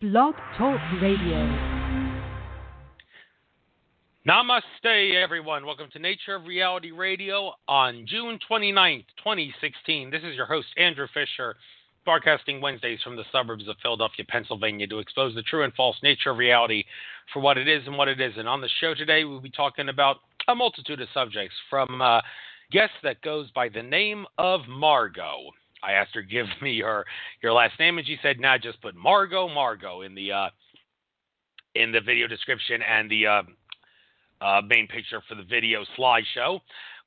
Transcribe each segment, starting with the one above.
Blog Talk Radio. Namaste, everyone. Welcome to Nature of Reality Radio on June 29th, 2016. This is your host, Andrew Fisher, broadcasting Wednesdays from the suburbs of Philadelphia, Pennsylvania, to expose the true and false nature of reality for what it is and what it isn't. On the show today, we'll be talking about a multitude of subjects, from a guest that goes by the name of Margo. I asked her, give me your last name, and she said, nah, just put Margo Margo in the video description and the main picture for the video slideshow.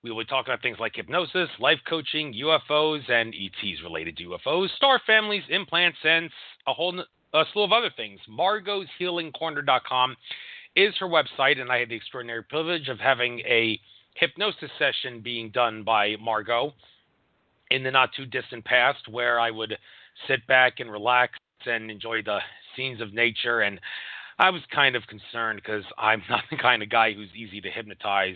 We will talk about things like hypnosis, life coaching, UFOs, and ETs related to UFOs, star families, implants, and a slew of other things. Margo'sHealingCorner.com is her website, and I had the extraordinary privilege of having a hypnosis session being done by Margo in the not-too-distant past, where I would sit back and relax and enjoy the scenes of nature. And I was kind of concerned because I'm not the kind of guy who's easy to hypnotize.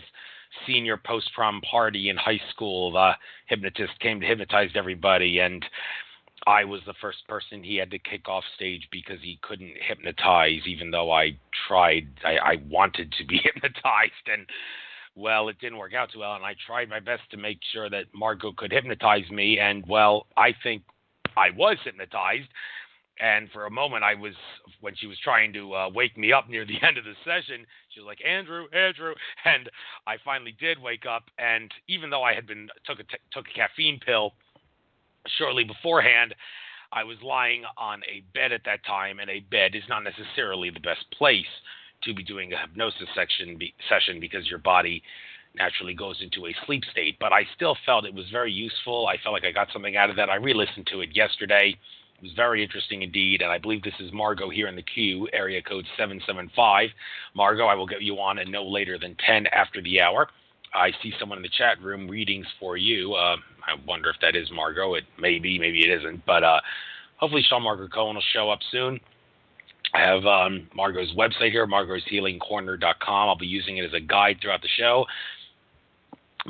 Senior post-prom party in high school, the hypnotist came to hypnotize everybody, and I was the first person he had to kick off stage because he couldn't hypnotize, even though I tried. I wanted to be hypnotized, and well, it didn't work out too well, and I tried my best to make sure that Margo could hypnotize me, and, well, I think I was hypnotized. And for a moment, when she was trying to wake me up near the end of the session, she was like, Andrew, and I finally did wake up. And even though I had took a caffeine pill shortly beforehand, I was lying on a bed at that time, and a bed is not necessarily the best place to be doing a hypnosis session because your body naturally goes into a sleep state. But I still felt it was very useful. I felt like I got something out of that. I re-listened to it yesterday. It was very interesting indeed, and I believe this is Margo here in the queue, area code 775. Margo, I will get you on no later than 10 after the hour. I see someone in the chat room, readings for you. I wonder if that is Margo. It may be, maybe it isn't, but hopefully Sean Margo Cohen will show up soon. I have Margo's website here, Margo'sHealingCorner.com. I'll be using it as a guide throughout the show.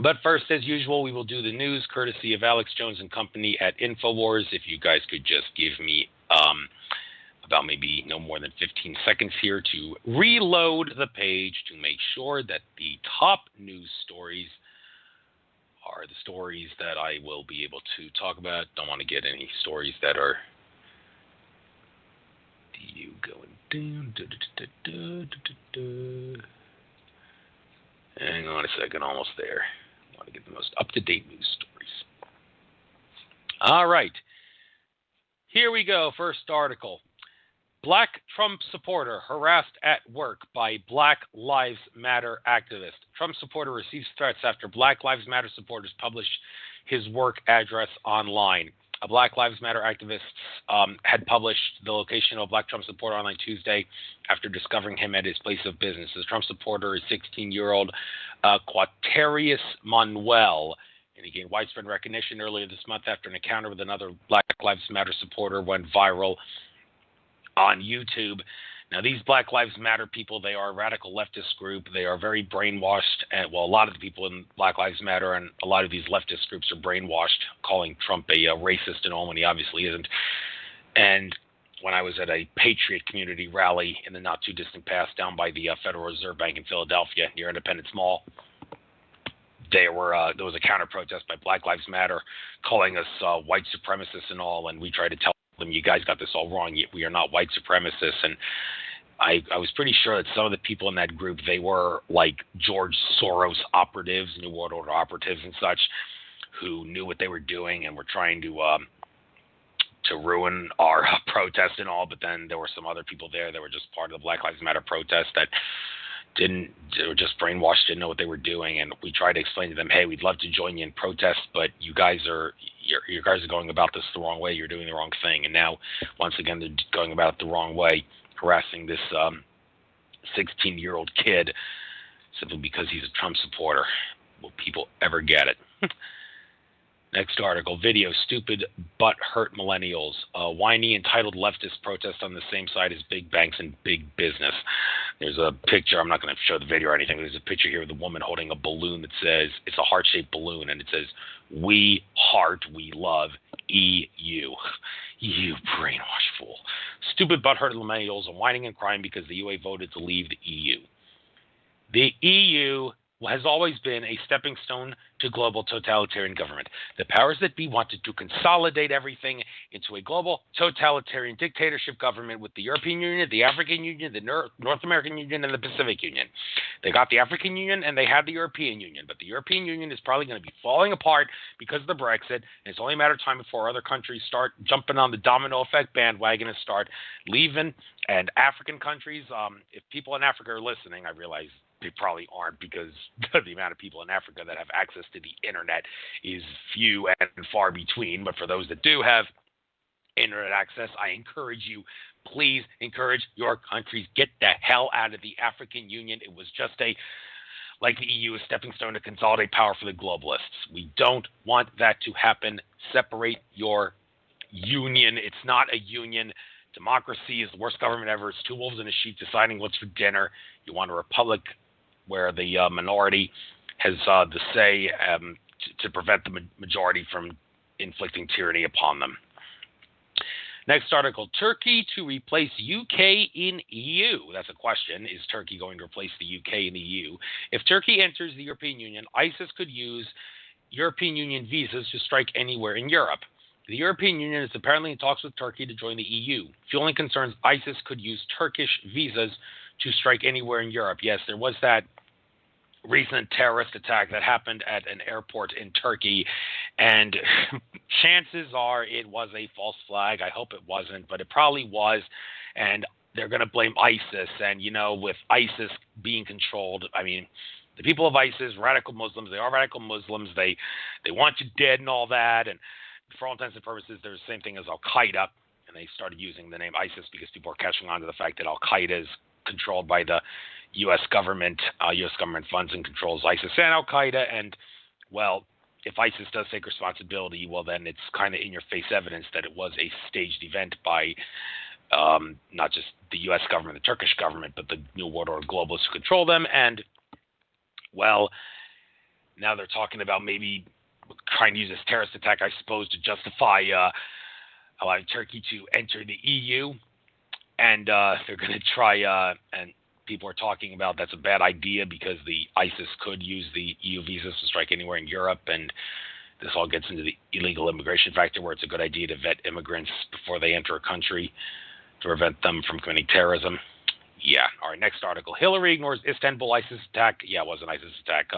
But first, as usual, we will do the news courtesy of Alex Jones and Company at InfoWars. If you guys could just give me about maybe no more than 15 seconds here to reload the page to make sure that the top news stories are the stories that I will be able to talk about. Don't want to get any stories that are going down. Hang on a second, almost there. I want to get the most up-to-date news stories. All right. Here we go. First article. Black Trump supporter harassed at work by Black Lives Matter activist. Trump supporter receives threats after Black Lives Matter supporters published his work address online. A Black Lives Matter activist had published the location of a Black Trump supporter online Tuesday after discovering him at his place of business. The Trump supporter is 16-year-old Quaterius Manuel, and he gained widespread recognition earlier this month after an encounter with another Black Lives Matter supporter went viral on YouTube. Now, these Black Lives Matter people, they are a radical leftist group. They are very brainwashed. And, well, a lot of the people in Black Lives Matter and a lot of these leftist groups are brainwashed, calling Trump a racist and all when he obviously isn't. And when I was at a Patriot community rally in the not-too-distant past down by the Federal Reserve Bank in Philadelphia near Independence Mall, there was a counter-protest by Black Lives Matter calling us white supremacists and all, and we tried to tell them, you guys got this all wrong. We are not white supremacists. And I was pretty sure that some of the people in that group, they were like George Soros operatives, New World Order operatives and such, who knew what they were doing and were trying to ruin our protest and all. But then there were some other people there that were just part of the Black Lives Matter protest that they were just brainwashed, didn't know what they were doing. And we tried to explain to them, hey, we'd love to join you in protest, but you guys are going about this the wrong way. You're doing the wrong thing. And now, once again, they're going about it the wrong way, harassing this 16-year-old kid simply because he's a Trump supporter. Will people ever get it? Next article, video, stupid but hurt millennials. Whiny entitled leftist protest on the same side as big banks and big business. There's a picture. I'm not going to show the video or anything. There's a picture here of a woman holding a balloon that says, it's a heart-shaped balloon, and it says, "We heart, we love, EU." You brainwashed fool. Stupid butthurt millennials are whining and crying because the UA voted to leave the EU. The EU has always been a stepping stone to global totalitarian government. The powers that be wanted to consolidate everything into a global totalitarian dictatorship government with the European Union, the African Union, the North American Union, and the Pacific Union. They got the African Union and they had the European Union, but the European Union is probably going to be falling apart because of the Brexit, and it's only a matter of time before other countries start jumping on the domino effect bandwagon and start leaving. And African countries, if people in Africa are listening, I realize they probably aren't, because the amount of people in Africa that have access to the internet is few and far between. But for those that do have internet access, I encourage you, please encourage your countries, get the hell out of the African Union. It was just like the EU, a stepping stone to consolidate power for the globalists. We don't want that to happen. Separate your union. It's not a union. Democracy is the worst government ever. It's two wolves in a sheep deciding what's for dinner. You want a republic where the minority has the say to prevent the majority from inflicting tyranny upon them. Next article, Turkey to replace UK in EU. That's a question. Is Turkey going to replace the UK in the EU? If Turkey enters the European Union, ISIS could use European Union visas to strike anywhere in Europe. The European Union is apparently in talks with Turkey to join the EU. Fueling concerns, ISIS could use Turkish visas to strike anywhere in Europe. Yes, there was that recent terrorist attack that happened at an airport in Turkey, and chances are it was a false flag. I hope it wasn't, but it probably was, and they're going to blame ISIS. And, you know, with ISIS being controlled, I mean, the people of ISIS, radical Muslims, they are radical Muslims. They want you dead and all that, and for all intents and purposes, they're the same thing as Al-Qaeda, and they started using the name ISIS because people are catching on to the fact that Al-Qaeda is controlled by the U.S. government. U.S. government funds and controls ISIS and Al-Qaeda, and, well, if ISIS does take responsibility, well, then it's kind of in-your-face evidence that it was a staged event by not just the U.S. government, the Turkish government, but the New World Order globalists who control them, and, well, now they're talking about maybe trying to use this terrorist attack, I suppose, to justify allowing Turkey to enter the EU. And they're going to try, and people are talking about that's a bad idea because the ISIS could use the EU visas to strike anywhere in Europe. And this all gets into the illegal immigration factor, where it's a good idea to vet immigrants before they enter a country to prevent them from committing terrorism. Yeah. All right, next article. Hillary ignores Istanbul ISIS attack. Yeah, it was an ISIS attack.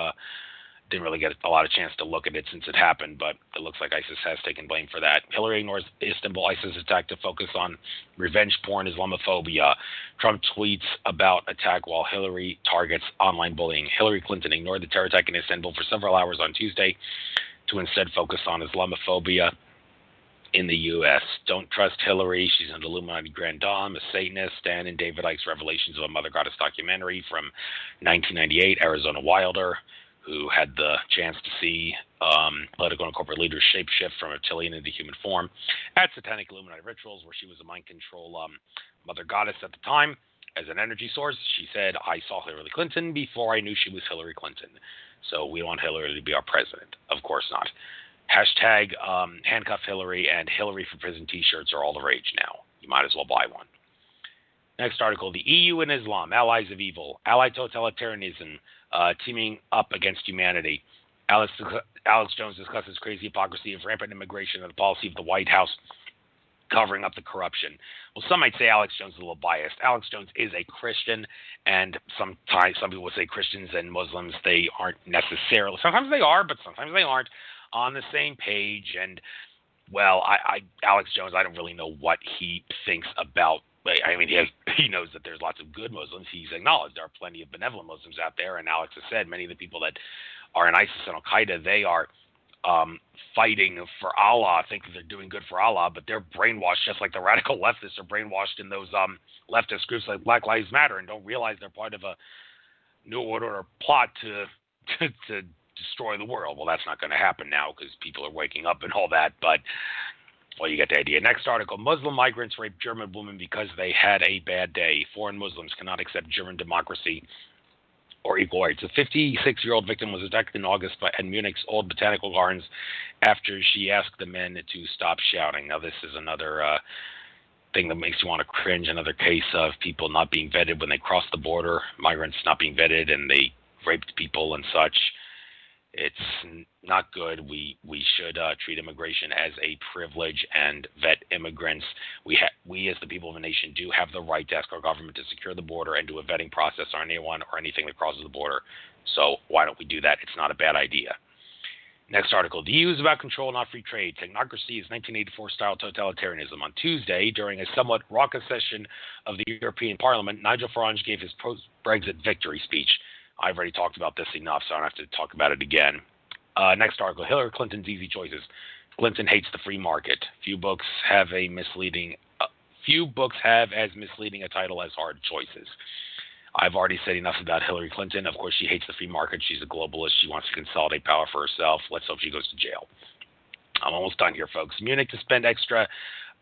Didn't really get a lot of chance to look at it since it happened, but it looks like ISIS has taken blame for that. Hillary ignores Istanbul ISIS attack to focus on revenge porn, Islamophobia. Trump tweets about attack while Hillary targets online bullying. Hillary Clinton ignored the terror attack in Istanbul for several hours on Tuesday to instead focus on Islamophobia in the U.S. Don't trust Hillary. She's an Illuminati Grand Dame, a Satanist. Stan and David Icke's Revelations of a Mother Goddess documentary from 1998, Arizona Wilder, who had the chance to see political and corporate leaders shapeshift from reptilian into human form at satanic Illuminati rituals, where she was a mind control mother goddess at the time as an energy source. She said, I saw Hillary Clinton before I knew she was Hillary Clinton. So we want Hillary to be our president. Of course not. Hashtag handcuff Hillary and Hillary for prison t-shirts are all the rage now. You might as well buy one. Next article, the EU and Islam, allies of evil, allied totalitarianism, teaming up against humanity. Alex Jones discusses crazy hypocrisy of rampant immigration and the policy of the White House covering up the corruption. Well, some might say Alex Jones is a little biased. Alex Jones is a Christian, and sometimes some people would say Christians and Muslims, they aren't necessarily, sometimes they are, but sometimes they aren't on the same page. And, well, Alex Jones, I don't really know what he thinks about. I mean, he knows that there's lots of good Muslims. He's acknowledged there are plenty of benevolent Muslims out there. And Alex has said many of the people that are in ISIS and Al-Qaeda, they are fighting for Allah, think that they're doing good for Allah, but they're brainwashed just like the radical leftists are brainwashed in those leftist groups like Black Lives Matter, and don't realize they're part of a New World Order plot to destroy the world. Well, that's not going to happen now because people are waking up and all that. But Well, you get the idea. Next article, Muslim migrants rape German woman because they had a bad day. Foreign Muslims cannot accept German democracy or equal rights. A 56-year-old victim was attacked in August at Munich's Old Botanical Gardens after she asked the men to stop shouting. Now, this is another thing that makes you want to cringe, another case of people not being vetted when they cross the border, migrants not being vetted, and they raped people and such. It's not good. We should treat immigration as a privilege and vet immigrants. We as the people of a nation do have the right to ask our government to secure the border and do a vetting process on anyone or anything that crosses the border. So why don't we do that? It's not a bad idea. Next article. The EU is about control, not free trade. Technocracy is 1984-style totalitarianism. On Tuesday, during a somewhat raucous session of the European Parliament, Nigel Farage gave his post-Brexit victory speech. I've already talked about this enough, so I don't have to talk about it again. Next article, Hillary Clinton's easy choices. Clinton hates the free market. Few books have as misleading a title as Hard Choices. I've already said enough about Hillary Clinton. Of course, she hates the free market. She's a globalist. She wants to consolidate power for herself. Let's hope she goes to jail. I'm almost done here, folks. Munich to spend extra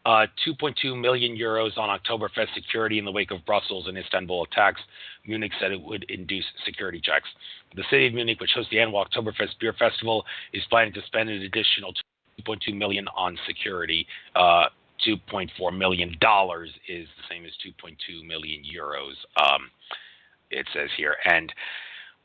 2.2 million euros on Oktoberfest security in the wake of Brussels and Istanbul attacks. Munich said it would induce security checks. The city of Munich, which hosts the annual Oktoberfest beer festival, is planning to spend an additional 2.2 million on security. $2.4 million is the same as 2.2 million euros. It says here. And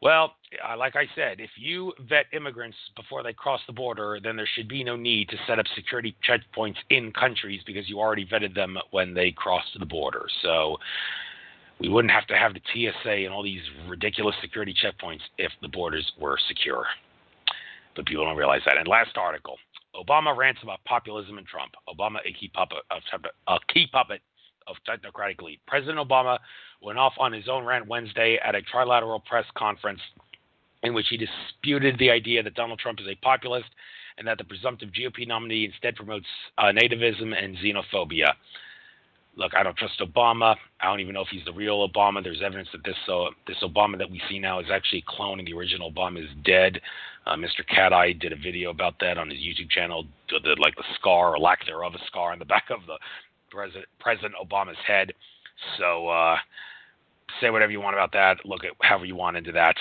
well, like I said, if you vet immigrants before they cross the border, then there should be no need to set up security checkpoints in countries because you already vetted them when they crossed the border. So we wouldn't have to have the TSA and all these ridiculous security checkpoints if the borders were secure. But people don't realize that. And last article, Obama rants about populism and Trump. Obama, a key puppet of technocratic elite. President Obama went off on his own rant Wednesday at a trilateral press conference in which he disputed the idea that Donald Trump is a populist and that the presumptive GOP nominee instead promotes nativism and xenophobia. Look, I don't trust Obama. I don't even know if he's the real Obama. There's evidence that this Obama that we see now is actually a clone, and the original Obama is dead. Mr. Cat Eye did a video about that on his YouTube channel, the scar or lack thereof a scar on the back of the President Obama's head. So say whatever you want about that. Look at however you want into that.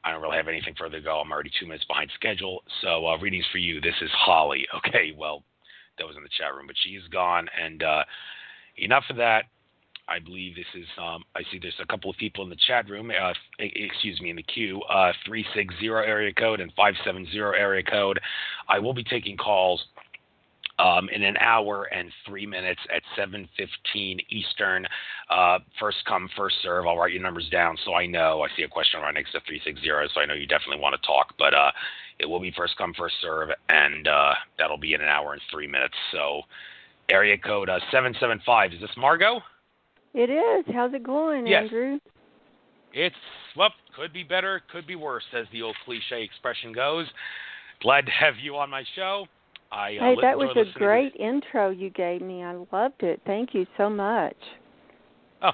I don't really have anything further to go. I'm already 2 minutes behind schedule. So readings for you. This is Holly. Okay, well, that was in the chat room, but she is gone. And enough of that. I believe this is, I see there's a couple of people in the chat room, in the queue, 360 area code and 570 area code. I will be taking calls in an hour and 3 minutes at 7:15 Eastern. First come, first serve. I'll write your numbers down so I know. I see a question right next to 360, so I know you definitely want to talk. But it will be first come, first serve, and that'll be in an hour and 3 minutes. So area code 775. Is this Margo? It is. How's it going, yes. Andrew? It's, well, could be better, could be worse, as the old cliche expression goes. Glad to have you on my show. Hey, that was a great intro you gave me. I loved it. Thank you so much. Oh,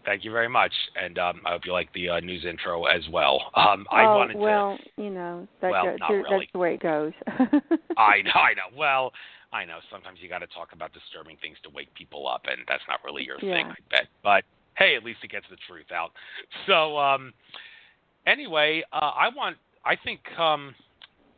thank you very much. And I hope you like the news intro as well. That's the way it goes. I know. Well, I know. Sometimes you got to talk about disturbing things to wake people up, and that's not really your thing, I bet. But, hey, at least it gets the truth out. So, anyway, I think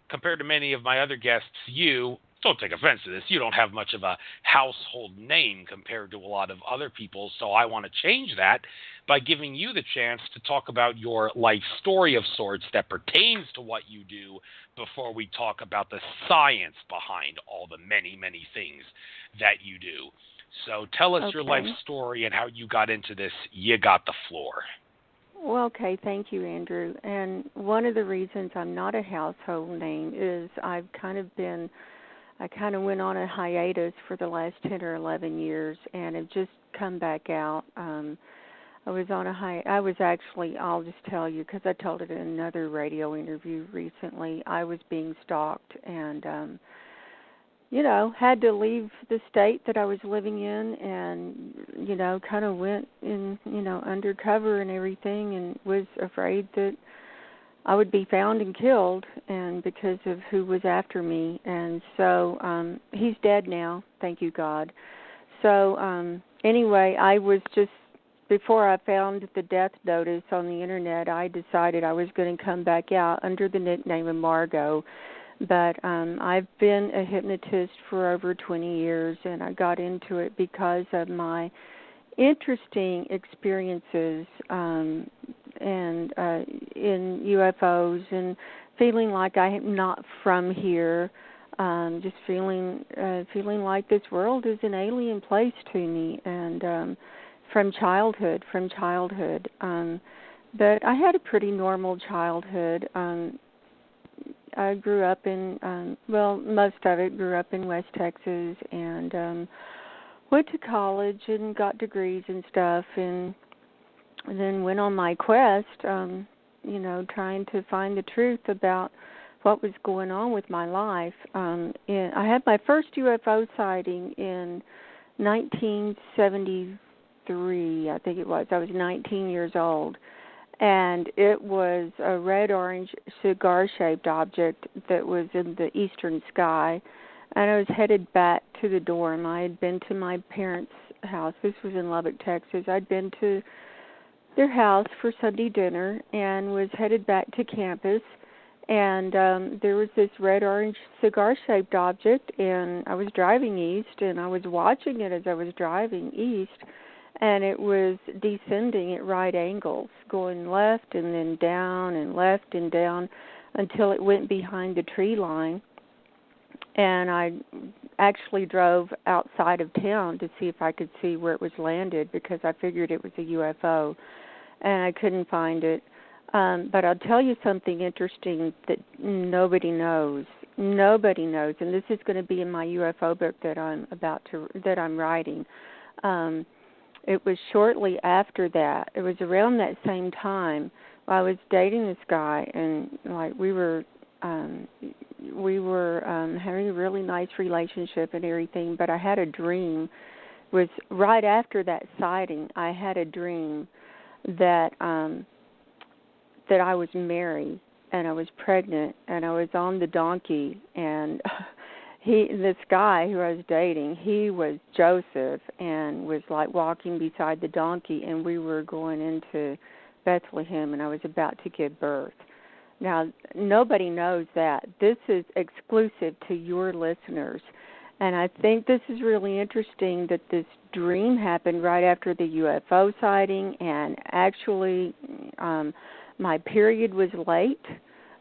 compared to many of my other guests, you, don't take offense to this, you don't have much of a household name compared to a lot of other people, so I want to change that by giving you the chance to talk about your life story of sorts that pertains to what you do before we talk about the science behind all the many, many things that you do. So tell us your life story and how you got into this. You got the floor. Well, okay, thank you, Andrew. And one of the reasons I'm not a household name is I kind of went on a hiatus for the last 10 or 11 years and have just come back out. I was actually, I'll just tell you, because I told it in another radio interview recently, I was being stalked and, had to leave the state that I was living in and, kind of went in, undercover and everything and was afraid that I would be found and killed, and because of who was after me. And so he's dead now, thank you, God. So anyway, I was just, before I found the death notice on the Internet, I decided I was going to come back out under the nickname of Margo. But I've been a hypnotist for over 20 years, and I got into it because of my interesting experiences and in UFOs, and feeling like I am not from here, just feeling like this world is an alien place to me, and from childhood. But I had a pretty normal childhood. I grew up in, most of it grew up in West Texas, and went to college and got degrees and stuff, and then went on my quest, trying to find the truth about what was going on with my life. I had my first UFO sighting in 1973, I think it was. I was 19 years old. And it was a red-orange cigar-shaped object that was in the eastern sky. And I was headed back to the dorm. I had been to my parents' house. This was in Lubbock, Texas. I'd been to their house for Sunday dinner and was headed back to campus. And there was this red-orange cigar-shaped object, and I was driving east, and I was watching it as I was driving east. And it was descending at right angles, going left and then down and left and down until it went behind the tree line. And I actually drove outside of town to see if I could see where it was landed, because I figured it was a UFO, and I couldn't find it. But I'll tell you something interesting that nobody knows. Nobody knows, and this is going to be in my UFO book that I'm writing. It was shortly after that. It was around that same time I was dating this guy, and we were having a really nice relationship and everything. But I had a dream. It was right after that sighting. I had a dream that that I was married and I was pregnant and I was on the donkey, and this guy who I was dating, he was Joseph and was walking beside the donkey, and we were going into Bethlehem, and I was about to give birth. Now, nobody knows that. This is exclusive to your listeners, and I think this is really interesting that this dream happened right after the UFO sighting, and actually my period was late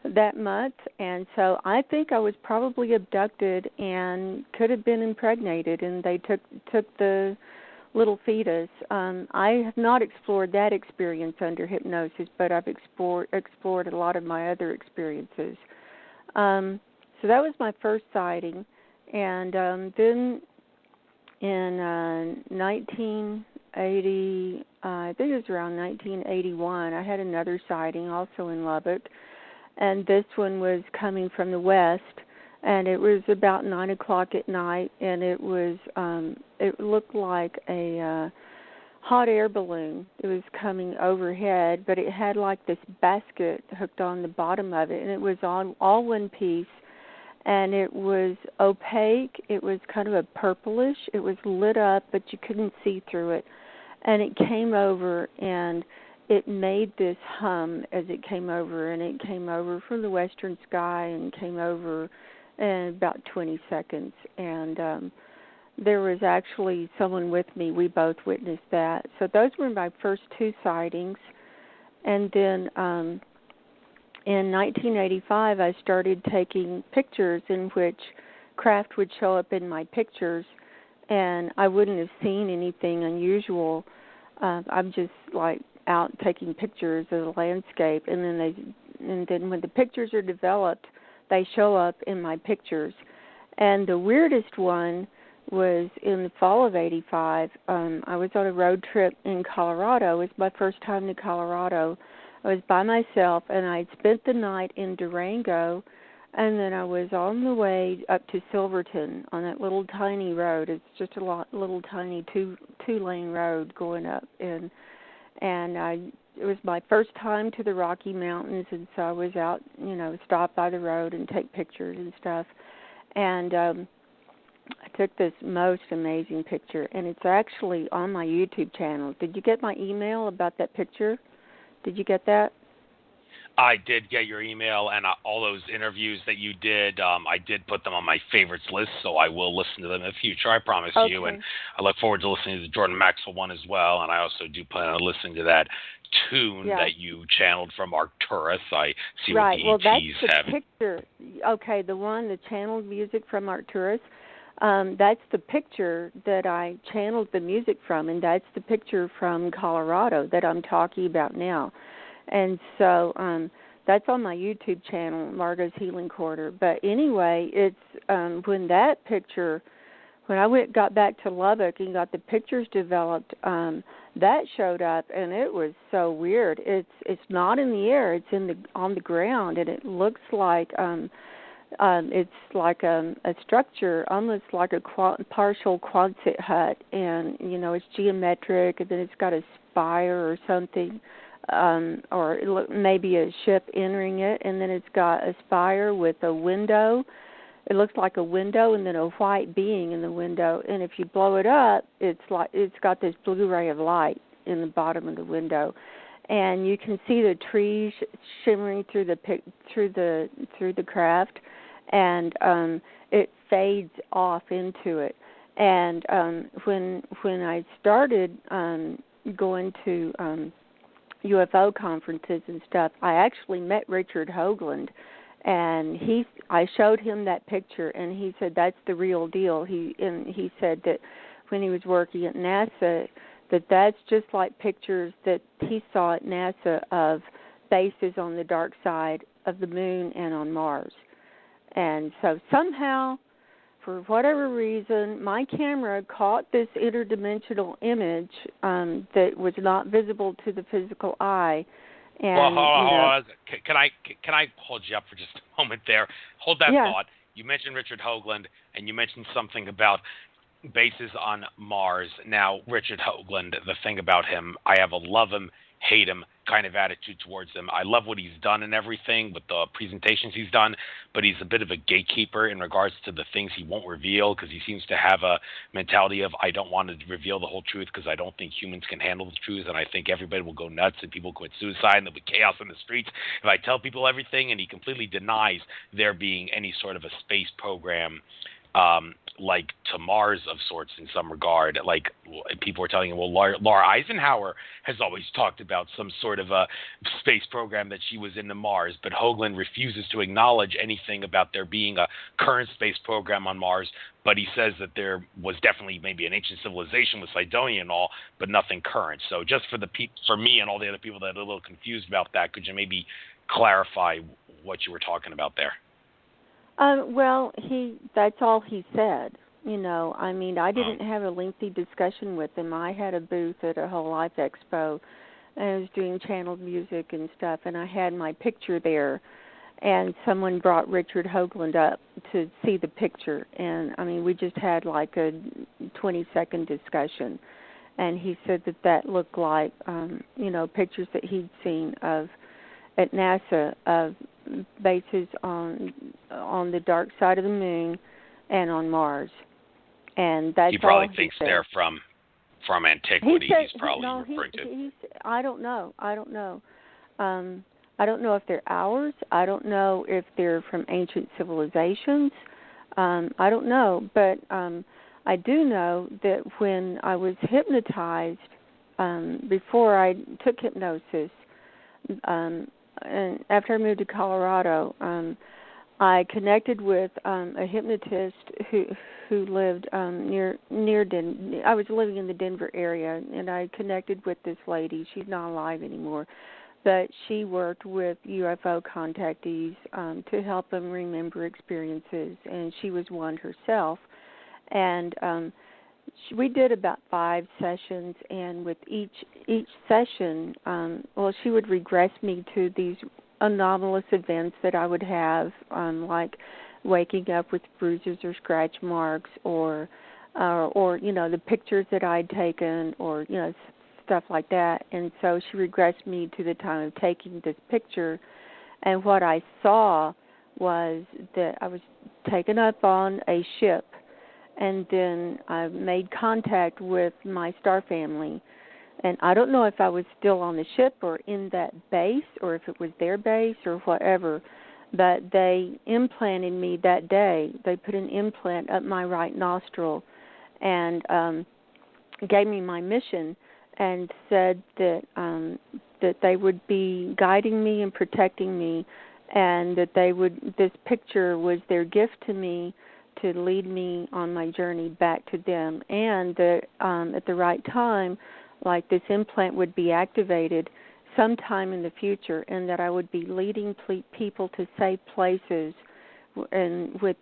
that month, and so I think I was probably abducted and could have been impregnated, and they took the little fetus. I have not explored that experience under hypnosis, but I've explored a lot of my other experiences. So that was my first sighting, and then in 1980, I think it was around 1981, I had another sighting also in Lubbock. And this one was coming from the west, and it was about 9 o'clock at night, and it was it looked like a hot air balloon. It was coming overhead, but it had this basket hooked on the bottom of it, and it was all one piece, and it was opaque. It was kind of a purplish. It was lit up, but you couldn't see through it, and it came over, and it made this hum as it came over, and it came over from the western sky and came over in about 20 seconds. And there was actually someone with me. We both witnessed that. So those were my first two sightings. And then in 1985, I started taking pictures in which craft would show up in my pictures, and I wouldn't have seen anything unusual. I'm just out taking pictures of the landscape, and then when the pictures are developed, they show up in my pictures. And the weirdest one was in the fall of '85. I was on a road trip in Colorado. It was my first time to Colorado. I was by myself, and I'd spent the night in Durango, and then I was on the way up to Silverton on that little tiny road. It's just a little tiny two-lane road going up, and and it was my first time to the Rocky Mountains, and so I was out, stop by the road and take pictures and stuff. And I took this most amazing picture, and it's actually on my YouTube channel. Did you get my email about that picture? Did you get that? I did get your email, and all those interviews that you did, I did put them on my favorites list, so I will listen to them in the future, I promise you. And I look forward to listening to the Jordan Maxwell one as well, and I also do plan on listening to that tune that you channeled from Arcturus. I see what the ETs have. That's the picture. Okay, the channeled music from Arcturus, that's the picture that I channeled the music from, and that's the picture from Colorado that I'm talking about now. And so that's on my YouTube channel, Margo's Healing Quarter. But anyway, it's when I got back to Lubbock and got the pictures developed, that showed up, and it was so weird. It's not in the air; it's on the ground, and it looks like it's like a structure, almost like a partial Quonset hut, and it's geometric, and then it's got a spire or something. Or maybe a ship entering it, and then it's got a spire with a window. It looks like a window, and then a white being in the window. And if you blow it up, it's got this blue ray of light in the bottom of the window, and you can see the trees shimmering through the craft, and it fades off into it. And when I started going to UFO conferences and stuff, I actually met Richard Hoagland, and I showed him that picture, and he said that's the real deal. He said that when he was working at NASA, that's just like pictures that he saw at NASA of bases on the dark side of the moon and on Mars. And so somehow, for whatever reason, my camera caught this interdimensional image that was not visible to the physical eye. And, hold on. Can I hold you up for just a moment there? Hold that thought. You mentioned Richard Hoagland, and you mentioned something about bases on Mars. Now, Richard Hoagland, the thing about him, I have a love him, hate him kind of attitude towards him. I love what he's done and everything with the presentations he's done, but he's a bit of a gatekeeper in regards to the things he won't reveal, because he seems to have a mentality of, I don't want to reveal the whole truth because I don't think humans can handle the truth, and I think everybody will go nuts and people commit suicide and there'll be chaos in the streets if I tell people everything. And he completely denies there being any sort of a space program like to Mars of sorts in some regard. Like people are telling him, well, Laura Eisenhower has always talked about some sort of a space program that she was in to Mars, but Hoagland refuses to acknowledge anything about there being a current space program on Mars, but he says that there was definitely maybe an ancient civilization with Cydonia and all, but nothing current. So just for me and all the other people that are a little confused about that, could you maybe clarify what you were talking about there? Well, that's all he said. I mean, I didn't have a lengthy discussion with him. I had a booth at a Whole Life Expo, and I was doing channeled music and stuff, and I had my picture there, and someone brought Richard Hoagland up to see the picture, and, I mean, we just had like a 20-second discussion, and he said that looked like, pictures that he'd seen at NASA of bases on the dark side of the moon and on Mars, and that's he probably all thinks he said. They're from antiquity. He's probably referring to. I don't know. I don't know if they're ours. I don't know if they're from ancient civilizations. I don't know, but I do know that when I was hypnotized, before I took hypnosis, and after I moved to Colorado, I connected with a hypnotist who lived near Denver. I was living in the Denver area, and I connected with this lady. She's not alive anymore, but she worked with UFO contactees to help them remember experiences, and she was one herself. And we did about 5 sessions, and with each session, she would regress me to these anomalous events that I would have, like waking up with bruises or scratch marks, or the pictures that I'd taken, or stuff like that. And so she regressed me to the time of taking this picture. And what I saw was that I was taken up on a ship, and then I made contact with my star family. And I don't know if I was still on the ship or in that base or if it was their base or whatever, but they implanted me that day. They put an implant up my right nostril and gave me my mission and said that that they would be guiding me and protecting me, and that this picture was their gift to me to lead me on my journey back to them, and that at the right time, like this implant would be activated sometime in the future, and that I would be leading people to safe places, and when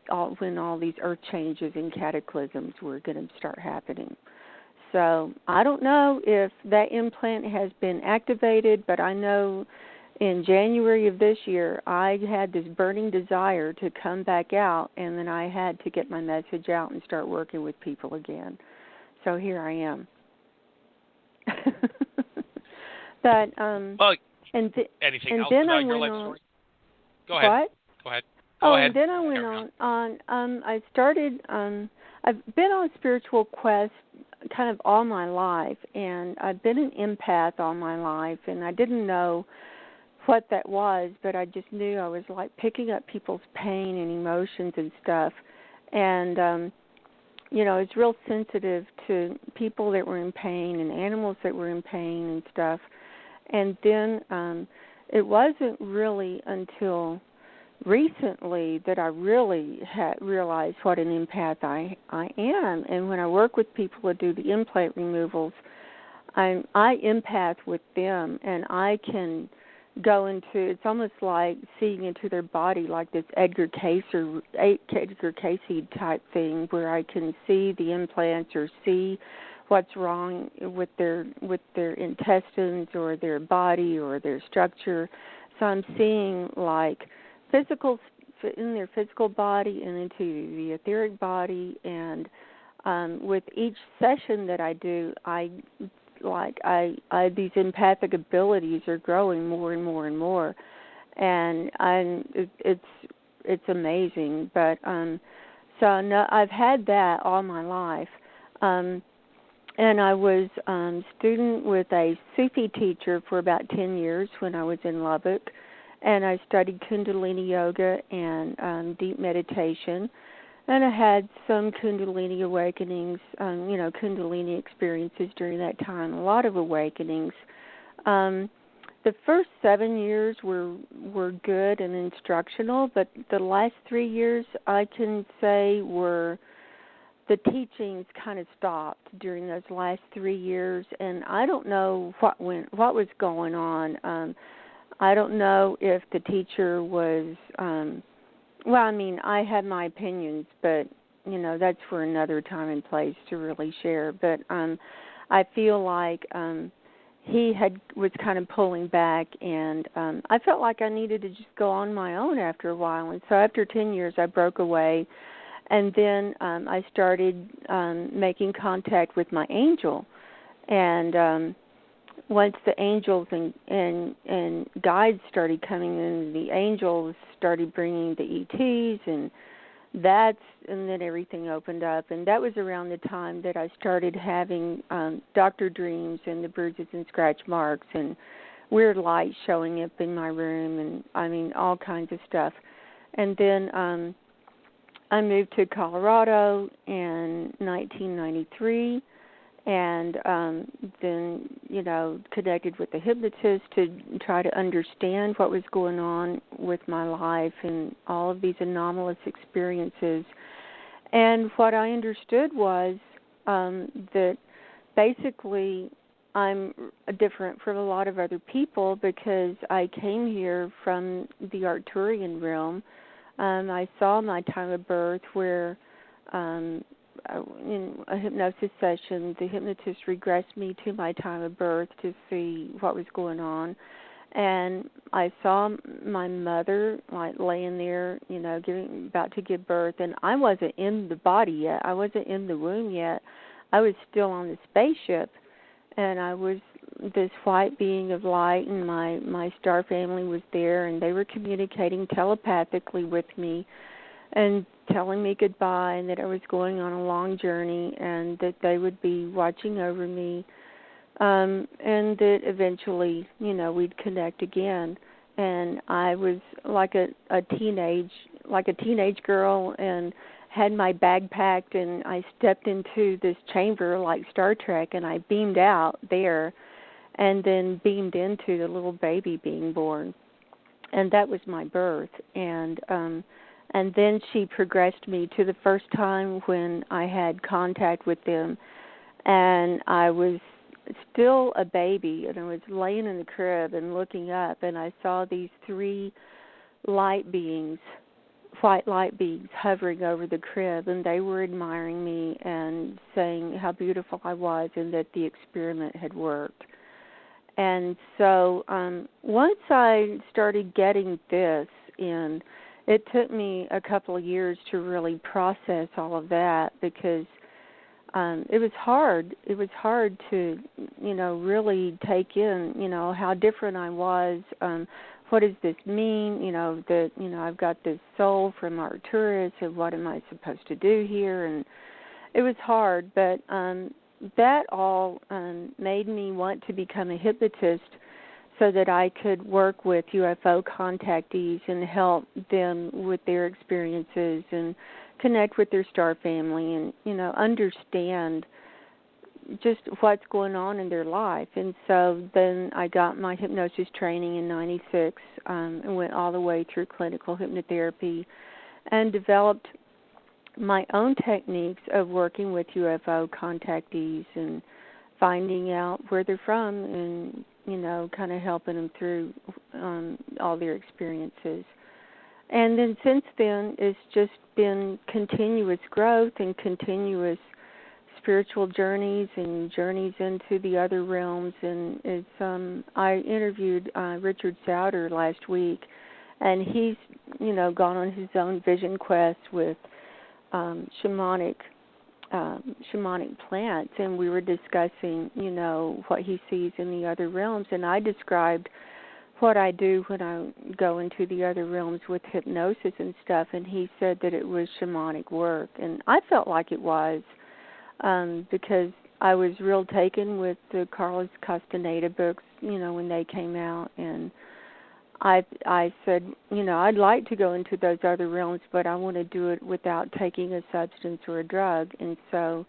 all these earth changes and cataclysms were going to start happening. So I don't know if that implant has been activated, but I know in January of this year I had this burning desire to come back out, and then I had to get my message out and start working with people again. So here I am. But anything else then about I your went life on. story? Go ahead. What? Go ahead. And then I went on. I started. I've been on a spiritual quest kind of all my life, and I've been an empath all my life, and I didn't know what that was, but I just knew I was like picking up people's pain and emotions and stuff, and I was real sensitive to people that were in pain and animals that were in pain and stuff. And then it wasn't really until recently that I really had realized what an empath I am. And when I work with people who do the implant removals, I empath with them, and I can go into, it's almost like seeing into their body, like this Edgar Cayce type thing, where I can see the implants or see what's wrong with their intestines or their body or their structure. So I'm seeing like in their physical body and into the etheric body, and with each session that I do, these empathic abilities are growing more and more and more, and it's amazing. But so no, I've had that all my life, and I was student with a Sufi teacher for about 10 years when I was in Lubbock, and I studied Kundalini yoga and deep meditation. And I had some Kundalini awakenings, Kundalini experiences during that time, a lot of awakenings. The first 7 years were good and instructional, but the last 3 years, I can say, the teachings kind of stopped during those last 3 years, and I don't know what was going on. I don't know if the teacher was... I had my opinions, but, that's for another time and place to really share. But I feel like he was kind of pulling back, and I felt like I needed to just go on my own after a while. And so after 10 years, I broke away, and then I started making contact with my angel. And once the angels and guides started coming in, the angels started bringing the ETs, and then everything opened up. And that was around the time that I started having doctor dreams and the bruises and scratch marks and weird lights showing up in my room, and all kinds of stuff. And then I moved to Colorado in 1993. And then, connected with the hypnotist to try to understand what was going on with my life and all of these anomalous experiences. And what I understood was that basically I'm different from a lot of other people because I came here from the Arcturian realm. I saw my time of birth where... in a hypnosis session, the hypnotist regressed me to my time of birth to see what was going on. And I saw my mother, laying there, about to give birth. And I wasn't in the body yet. I wasn't in the womb yet. I was still on the spaceship. and I was this white being of light, and my star family was there, and they were communicating telepathically with me and telling me goodbye, and that I was going on a long journey, and that they would be watching over me, and that eventually, we'd connect again. And I was like a teenage girl, and had my bag packed, and I stepped into this chamber like Star Trek, and I beamed out there, and then beamed into the little baby being born, and that was my birth. And then she progressed me to the first time when I had contact with them, and I was still a baby, and I was laying in the crib and looking up, and I saw these 3 light beings, white light beings, hovering over the crib, and they were admiring me and saying how beautiful I was and that the experiment had worked. And so once I started getting this in, it took me a couple of years to really process all of that, because it was hard. It was hard to, really take in, how different I was. What does this mean? That, I've got this soul from Arcturus, and what am I supposed to do here? And it was hard, but that all made me want to become a hypnotist so that I could work with UFO contactees and help them with their experiences and connect with their star family and, understand just what's going on in their life. And so then I got my hypnosis training in 96 and went all the way through clinical hypnotherapy and developed my own techniques of working with UFO contactees and finding out where they're from and, kind of helping them through all their experiences. And then since then, it's just been continuous growth and continuous spiritual journeys and journeys into the other realms. And it's I interviewed Richard Souter last week, and he's, gone on his own vision quest with shamanic plants, and we were discussing, what he sees in the other realms, and I described what I do when I go into the other realms with hypnosis and stuff, and he said that it was shamanic work, and I felt like it was, because I was real taken with the Carlos Castaneda books, when they came out, and I said, I'd like to go into those other realms, but I want to do it without taking a substance or a drug. And so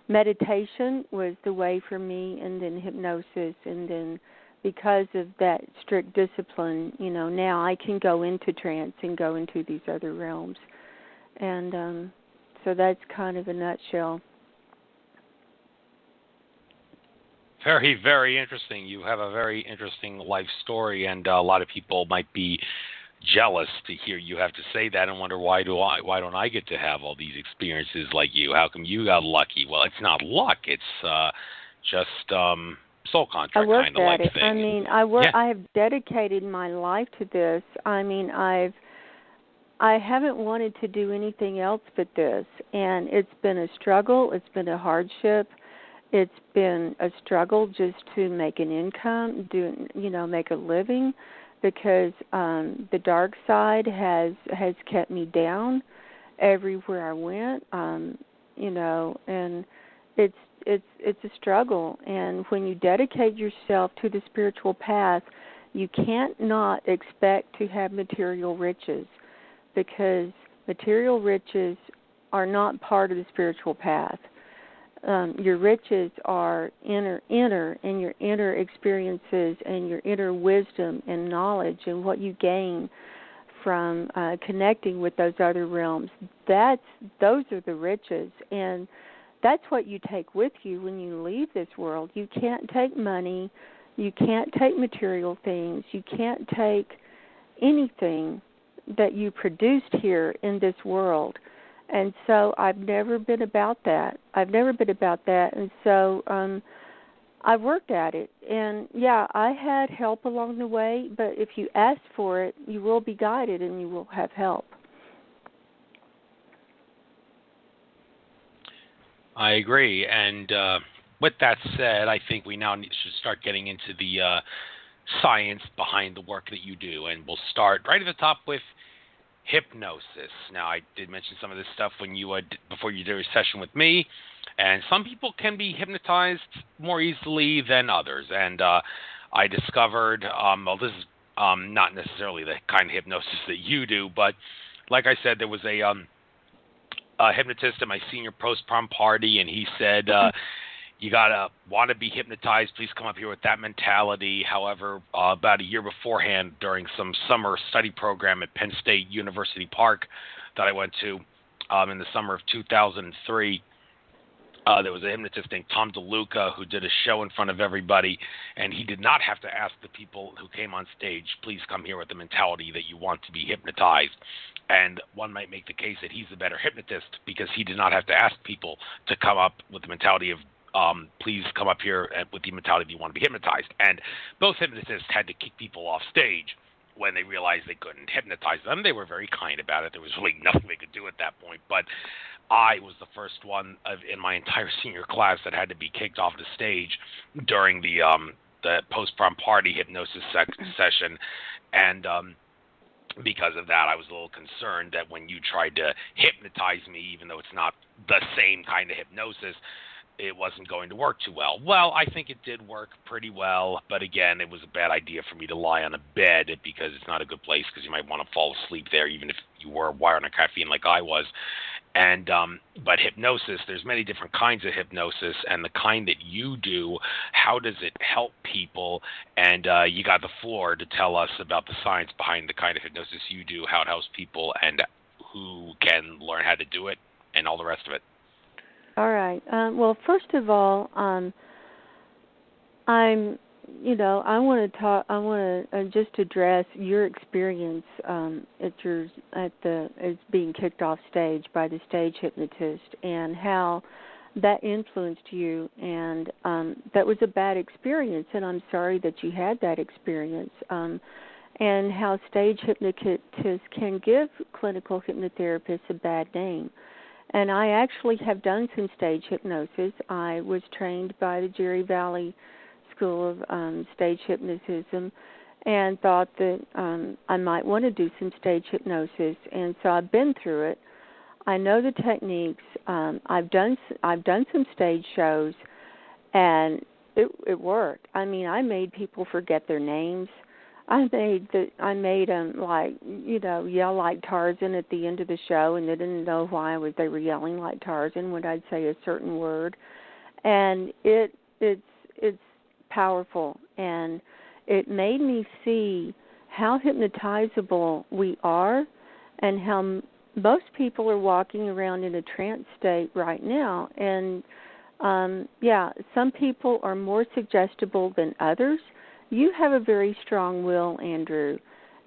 meditation was the way for me, and then hypnosis. And then because of that strict discipline, now I can go into trance and go into these other realms. And so that's kind of a nutshell. Very, very interesting. You have a very interesting life story, and a lot of people might be jealous to hear you have to say that and wonder why don't I get to have all these experiences like you? How come you got lucky? Well, it's not luck. It's just soul contract kind of like thing. I mean, I have dedicated my life to this. I mean, I haven't wanted to do anything else but this, and it's been a struggle. It's been a hardship. It's been a struggle just to make an income, make a living, because the dark side has kept me down everywhere I went, and it's a struggle. And when you dedicate yourself to the spiritual path, you can't not expect to have material riches, because material riches are not part of the spiritual path. Your riches are inner, and your inner experiences and your inner wisdom and knowledge and what you gain from connecting with those other realms. Those are the riches, and that's what you take with you when you leave this world. You can't take money, you can't take material things, you can't take anything that you produced here in this world. And so I've never been about that. And so I worked at it. And, yeah, I had help along the way, but if you ask for it, you will be guided and you will have help. I agree. And with that said, I think we now should start getting into the science behind the work that you do, and we'll start right at the top with hypnosis. Now, I did mention some of this stuff when you before you did a session with me, and some people can be hypnotized more easily than others. And I discovered, well, this is not necessarily the kind of hypnosis that you do, but like I said, there was a hypnotist at my senior post-prom party, and he said, you want to be hypnotized, please come up here with that mentality. However, about a year beforehand, during some summer study program at Penn State University Park that I went to in the summer of 2003, there was a hypnotist named Tom DeLuca who did a show in front of everybody, and he did not have to ask the people who came on stage, please come here with the mentality that you want to be hypnotized. And one might make the case that he's a better hypnotist because he did not have to ask people to come up with the mentality of please come up here with the mentality that you want to be hypnotized. And both hypnotists had to kick people off stage when they realized they couldn't hypnotize them. They were very kind about it. There was really nothing they could do at that point. But I was the first one in my entire senior class that had to be kicked off the stage during the post-prom party hypnosis session. And because of that, I was a little concerned that when you tried to hypnotize me, even though it's not the same kind of hypnosis, it wasn't going to work too well. Well, I think it did work pretty well, but again, it was a bad idea for me to lie on a bed because it's not a good place because you might want to fall asleep there, even if you were wired on caffeine like I was. And but hypnosis, there's many different kinds of hypnosis, and the kind that you do, how does it help people? And you got the floor to tell us about the science behind the kind of hypnosis you do, how it helps people, and who can learn how to do it, and all the rest of it. All right. Well, first of all, I want to just address your experience as being kicked off stage by the stage hypnotist and how that influenced you, and that was a bad experience, and I'm sorry that you had that experience, and how stage hypnotists can give clinical hypnotherapists a bad name. And I actually have done some stage hypnosis. I was trained by the Jerry Valley School of Stage Hypnotism and thought that I might want to do some stage hypnosis. And so I've been through it. I know the techniques. I've done some stage shows, and it worked. I mean, I made people forget their names. I made them yell like Tarzan at the end of the show, and they didn't know why they were yelling like Tarzan when I'd say a certain word, and it's powerful, and it made me see how hypnotizable we are, and how most people are walking around in a trance state right now, and some people are more suggestible than others. You have a very strong will, Andrew,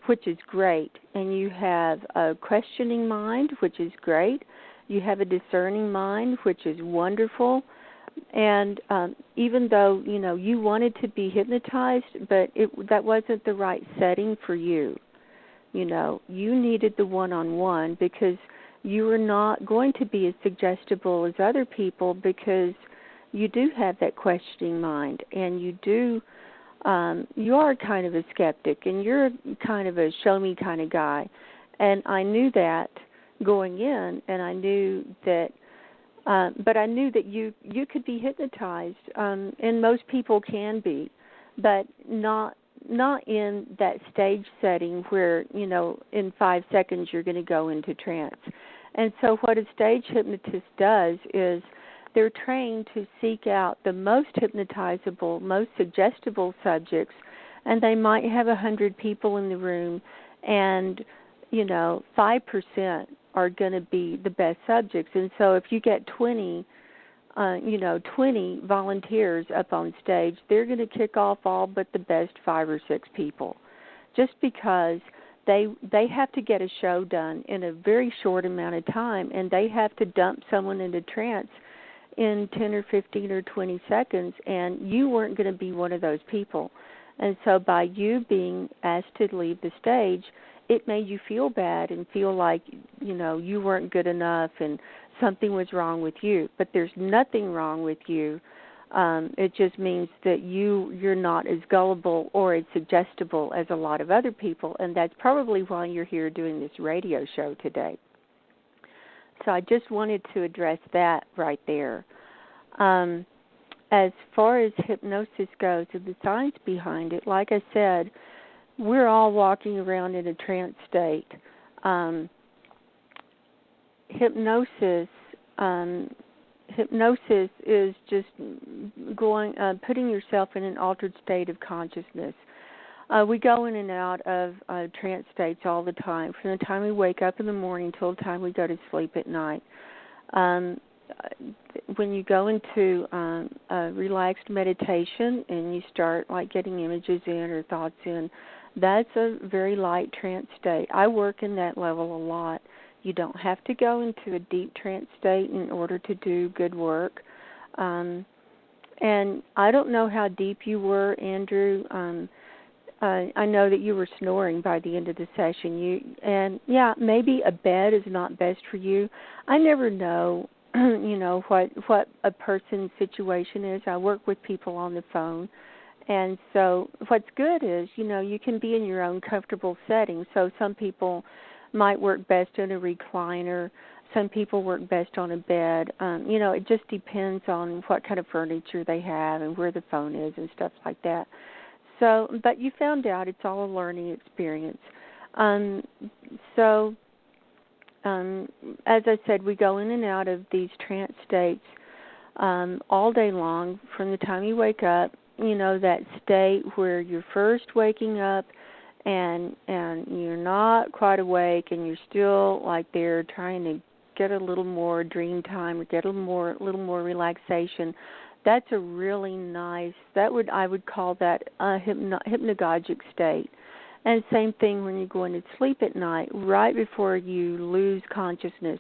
which is great, and you have a questioning mind, which is great. You have a discerning mind, which is wonderful. And even though, you wanted to be hypnotized, but that wasn't the right setting for you. You needed the one-on-one because you were not going to be as suggestible as other people because you do have that questioning mind, and you are kind of a skeptic, and you're kind of a show-me kind of guy. And I knew that going in, and I knew that, but I knew that you could be hypnotized, and most people can be, but not in that stage setting where, in 5 seconds you're going to go into trance. And so what a stage hypnotist does is they're trained to seek out the most hypnotizable, most suggestible subjects, and they might have 100 people in the room, and 5% are going to be the best subjects. And so if you get 20 volunteers up on stage, they're going to kick off all but the best 5 or 6 people, just because they have to get a show done in a very short amount of time, and they have to dump someone into trance in 10 or 15 or 20 seconds, and you weren't going to be one of those people. And so by you being asked to leave the stage, it made you feel bad and feel like, you weren't good enough and something was wrong with you. But there's nothing wrong with you. It just means that you're not as gullible or as suggestible as a lot of other people, and that's probably why you're here doing this radio show today. So I just wanted to address that right there. As far as hypnosis goes and the science behind it, like I said, we're all walking around in a trance state. Hypnosis is just putting yourself in an altered state of consciousness. We go in and out of trance states all the time, from the time we wake up in the morning till the time we go to sleep at night. When you go into a relaxed meditation and you start like getting images in or thoughts in, that's a very light trance state. I work in that level a lot. You don't have to go into a deep trance state in order to do good work. And I don't know how deep you were, Andrew. I know that you were snoring by the end of the session. Maybe a bed is not best for you. I never know, what a person's situation is. I work with people on the phone. And so what's good is, you can be in your own comfortable setting. So some people might work best in a recliner. Some people work best on a bed. It just depends on what kind of furniture they have and where the phone is and stuff like that. So, but you found out it's all a learning experience. As I said, we go in and out of these trance states all day long from the time you wake up. That state where you're first waking up and you're not quite awake and you're still like there trying to get a little more dream time or get a little more relaxation. That's a really nice, I would call that a hypnagogic state. And same thing when you're going to sleep at night, right before you lose consciousness.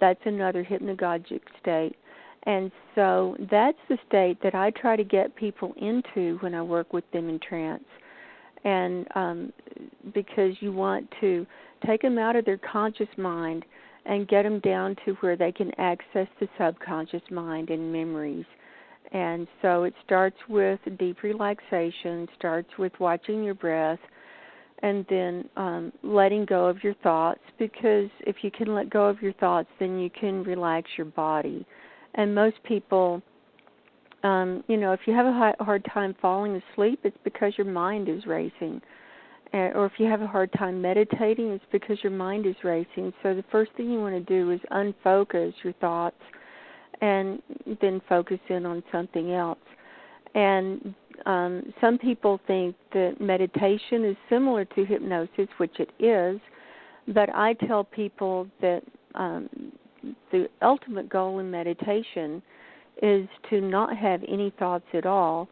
That's another hypnagogic state. And so that's the state that I try to get people into when I work with them in trance. And because you want to take them out of their conscious mind and get them down to where they can access the subconscious mind and memories. And so it starts with deep relaxation, starts with watching your breath, and then letting go of your thoughts, because if you can let go of your thoughts, then you can relax your body. And most people, if you have a hard time falling asleep, it's because your mind is racing. Or if you have a hard time meditating, it's because your mind is racing. So the first thing you want to do is unfocus your thoughts and then focus in on something else. And some people think that meditation is similar to hypnosis, which it is, but I tell people that the ultimate goal in meditation is to not have any thoughts at all,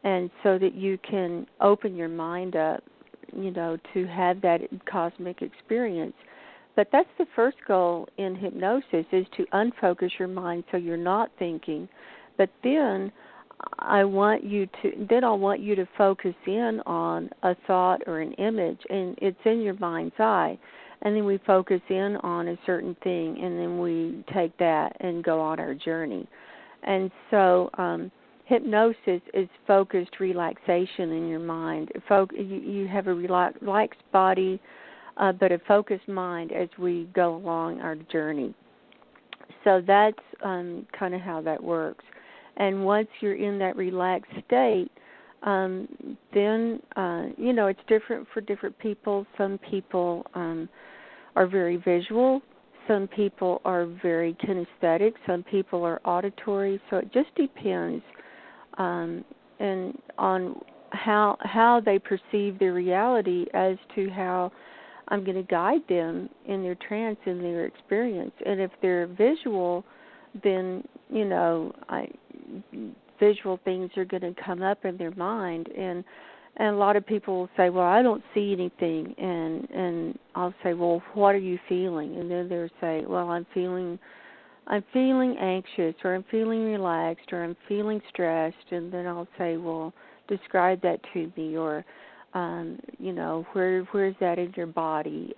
and so that you can open your mind up, to have that cosmic experience. But that's the first goal in hypnosis, is to unfocus your mind so you're not thinking. But then I'll want you to focus in on a thought or an image, and it's in your mind's eye. And then we focus in on a certain thing, and then we take that and go on our journey. And so hypnosis is focused relaxation in your mind. You have a relaxed body, but a focused mind as we go along our journey. So that's kind of how that works. And once you're in that relaxed state, then, it's different for different people. Some people are very visual. Some people are very kinesthetic. Some people are auditory. So it just depends and on how they perceive their reality as to how I'm going to guide them in their trance, in their experience. And if they're visual, then, visual things are going to come up in their mind. And a lot of people will say, well, I don't see anything. And I'll say, well, what are you feeling? And then they'll say, well, I'm feeling anxious, or I'm feeling relaxed, or I'm feeling stressed. And then I'll say, well, describe that to me, or where's that in your body?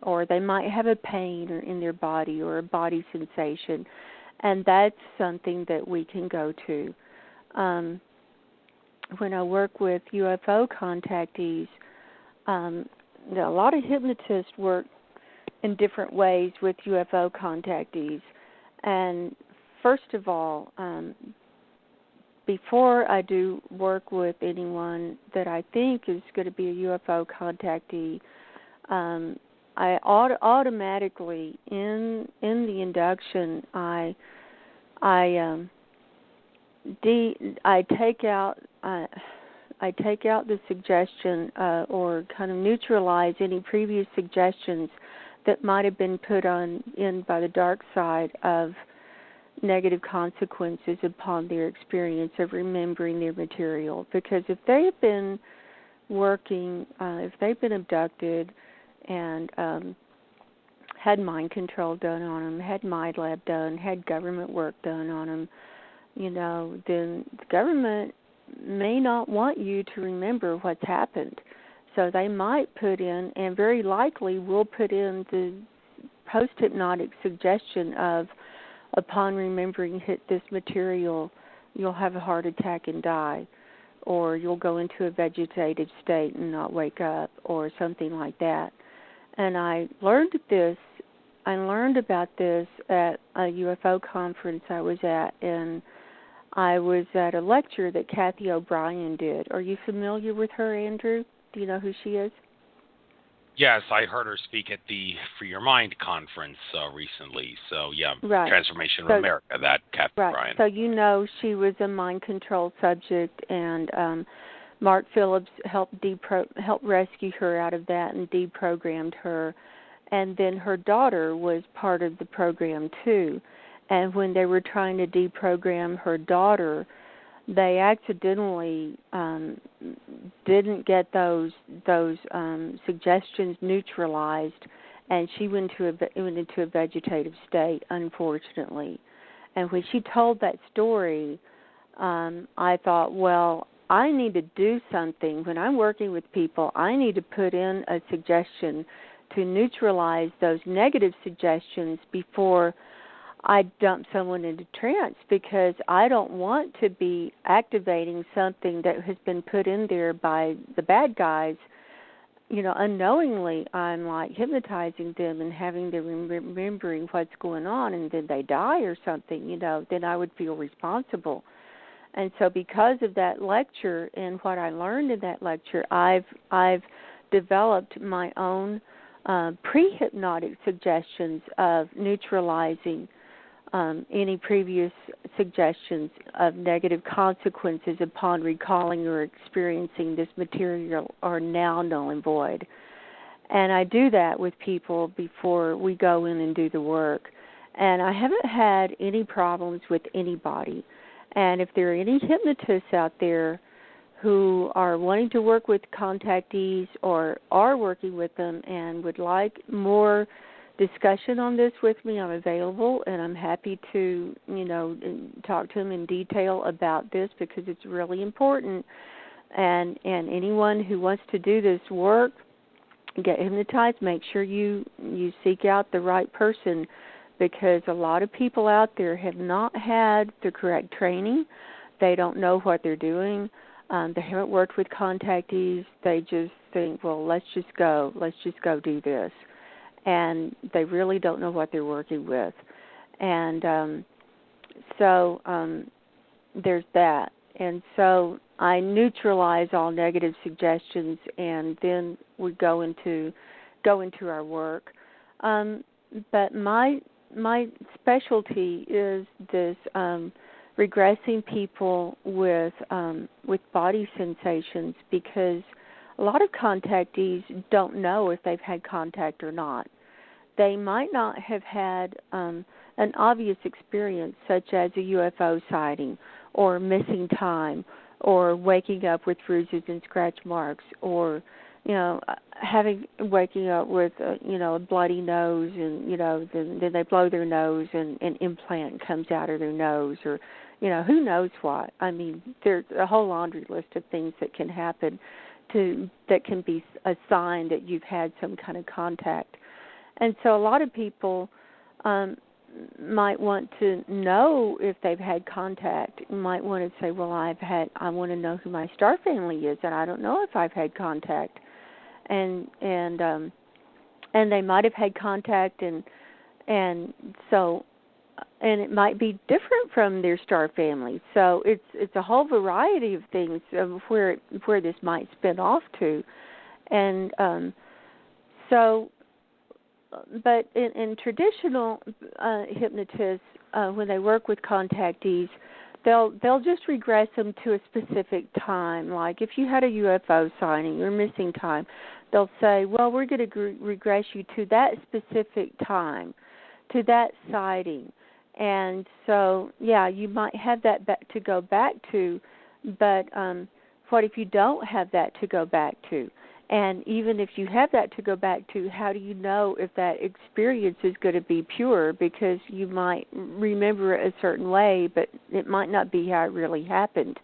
Or they might have a pain or in their body, or a body sensation, and that's something that we can go to. when I work with UFO contactees, a lot of hypnotists work in different ways with UFO contactees. And first of all, before I do work with anyone that I think is going to be a UFO contactee, I automatically in the induction I take out the suggestion or kind of neutralize any previous suggestions that might have been put in by the dark side of negative consequences upon their experience of remembering their material. Because if they've been working, if they've been abducted and had mind control done on them, had mind lab done, had government work done on them, then the government may not want you to remember what's happened. So they might put in, and very likely will put in, the post-hypnotic suggestion of, upon remembering this material, you'll have a heart attack and die, or you'll go into a vegetative state and not wake up, or something like that. And I learned about this at a UFO conference I was at, and I was at a lecture that Kathy O'Brien did. Are you familiar with her, Andrew? Do you know who she is? Yes, I heard her speak at the Free Your Mind conference recently. So, yeah, right. Transformation of America, that Kathy O'Brien. So she was a mind control subject, and Mark Phillips helped rescue her out of that and deprogrammed her. And then her daughter was part of the program, too. And when they were trying to deprogram her daughter, they accidentally didn't get those suggestions neutralized, and she went into a vegetative state, unfortunately. And when she told that story, I thought, well, I need to do something. When I'm working with people, I need to put in a suggestion to neutralize those negative suggestions before I dump someone into trance, because I don't want to be activating something that has been put in there by the bad guys. Unknowingly, I'm like hypnotizing them and having them remembering what's going on, and then they die or something, then I would feel responsible. And so because of that lecture and what I learned in that lecture, I've developed my own pre-hypnotic suggestions of neutralizing any previous suggestions of negative consequences upon recalling or experiencing this material are now null and void. And I do that with people before we go in and do the work. And I haven't had any problems with anybody. And if there are any hypnotists out there who are wanting to work with contactees or are working with them and would like more discussion on this with me, I'm available, and I'm happy to, talk to them in detail about this, because it's really important. And anyone who wants to do this work, get hypnotized, make sure you seek out the right person, because a lot of people out there have not had the correct training. They don't know what they're doing. They haven't worked with contactees. They just think, well, let's just go do this. And they really don't know what they're working with. And so there's that. And so I neutralize all negative suggestions, and then we go into our work. But my specialty is this regressing people with body sensations, because a lot of contactees don't know if they've had contact or not. They might not have had an obvious experience, such as a UFO sighting, or missing time, or waking up with bruises and scratch marks, or waking up with a bloody nose, and then they blow their nose and an implant comes out of their nose, or who knows what. I mean, there's a whole laundry list of things that can happen that can be a sign that you've had some kind of contact. And so a lot of people might want to know if they've had contact. Might want to say, well, I want to know who my star family is, and I don't know if I've had contact. And they might have had contact, and it might be different from their star family. So it's a whole variety of things of where this might spin off to, and but in traditional hypnotists, when they work with contactees, they'll just regress them to a specific time. Like if you had a UFO sighting or missing time, they'll say, well, we're going to regress you to that specific time, to that sighting. And so, yeah, you might have that to go back to, but what if you don't have that to go back to? And even if you have that to go back to, how do you know if that experience is going to be pure? Because you might remember it a certain way, but it might not be how it really happened.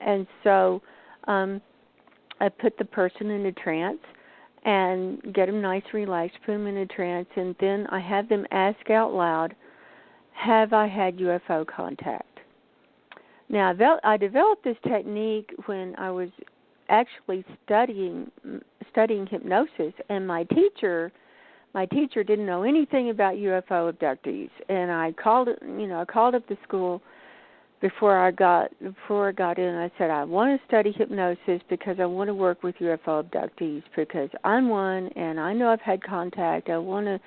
And so I put the person in a trance and get them nice and relaxed, put them in a trance, and then I have them ask out loud, have I had UFO contact? Now, I developed this technique when I was actually studying hypnosis, and my teacher didn't know anything about UFO abductees, and I called up the school before I got in. I said, I want to study hypnosis because I want to work with UFO abductees because I'm one and I know I've had contact. I want to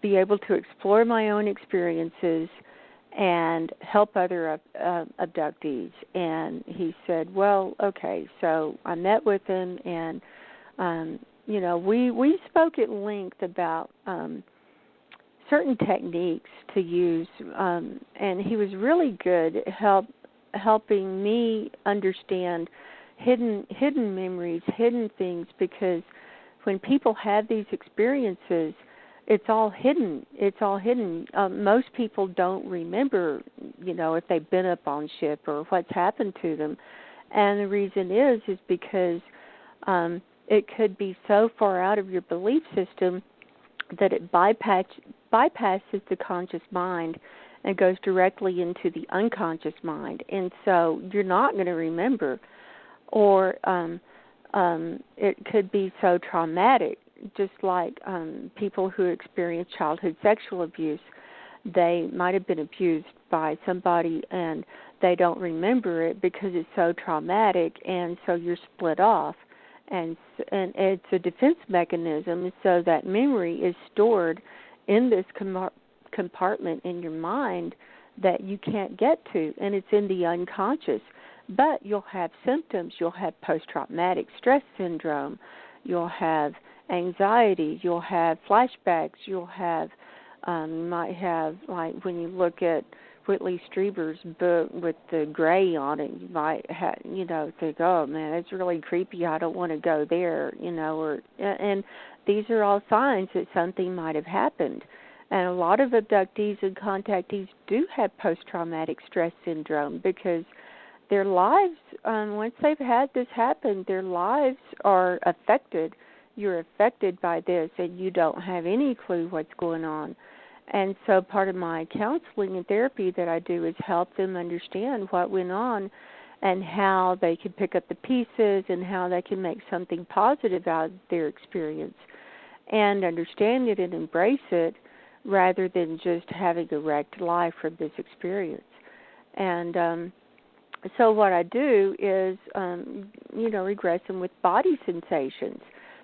be able to explore my own experiences and help other abductees. And he said, well, okay. So I met with him, and we spoke at length about certain techniques to use, and he was really good at helping me understand hidden memories, hidden things, because when people have these experiences, it's all hidden. Most people don't remember, if they've been up on ship or what's happened to them. And the reason is because it could be so far out of your belief system that it bypasses the conscious mind and goes directly into the unconscious mind. And so you're not going to remember. Or it could be so traumatic, just like people who experience childhood sexual abuse. They might have been abused by somebody and they don't remember it because it's so traumatic, and so you're split off. And it's a defense mechanism, so that memory is stored in this compartment in your mind that you can't get to, and it's in the unconscious. But you'll have symptoms. You'll have post-traumatic stress syndrome. You'll have anxiety. You'll have flashbacks. You'll have, might have, like when you look at Whitley Strieber's book with the gray on it, you might have, think, oh man, it's really creepy. I don't want to go there, and these are all signs that something might have happened. And a lot of abductees and contactees do have post-traumatic stress syndrome because their lives, once they've had this happen, their lives are affected. You're affected by this, and you don't have any clue what's going on. And so part of my counseling and therapy that I do is help them understand what went on and how they can pick up the pieces and how they can make something positive out of their experience and understand it and embrace it rather than just having a wrecked life from this experience. And so what I do is, regress them with body sensations.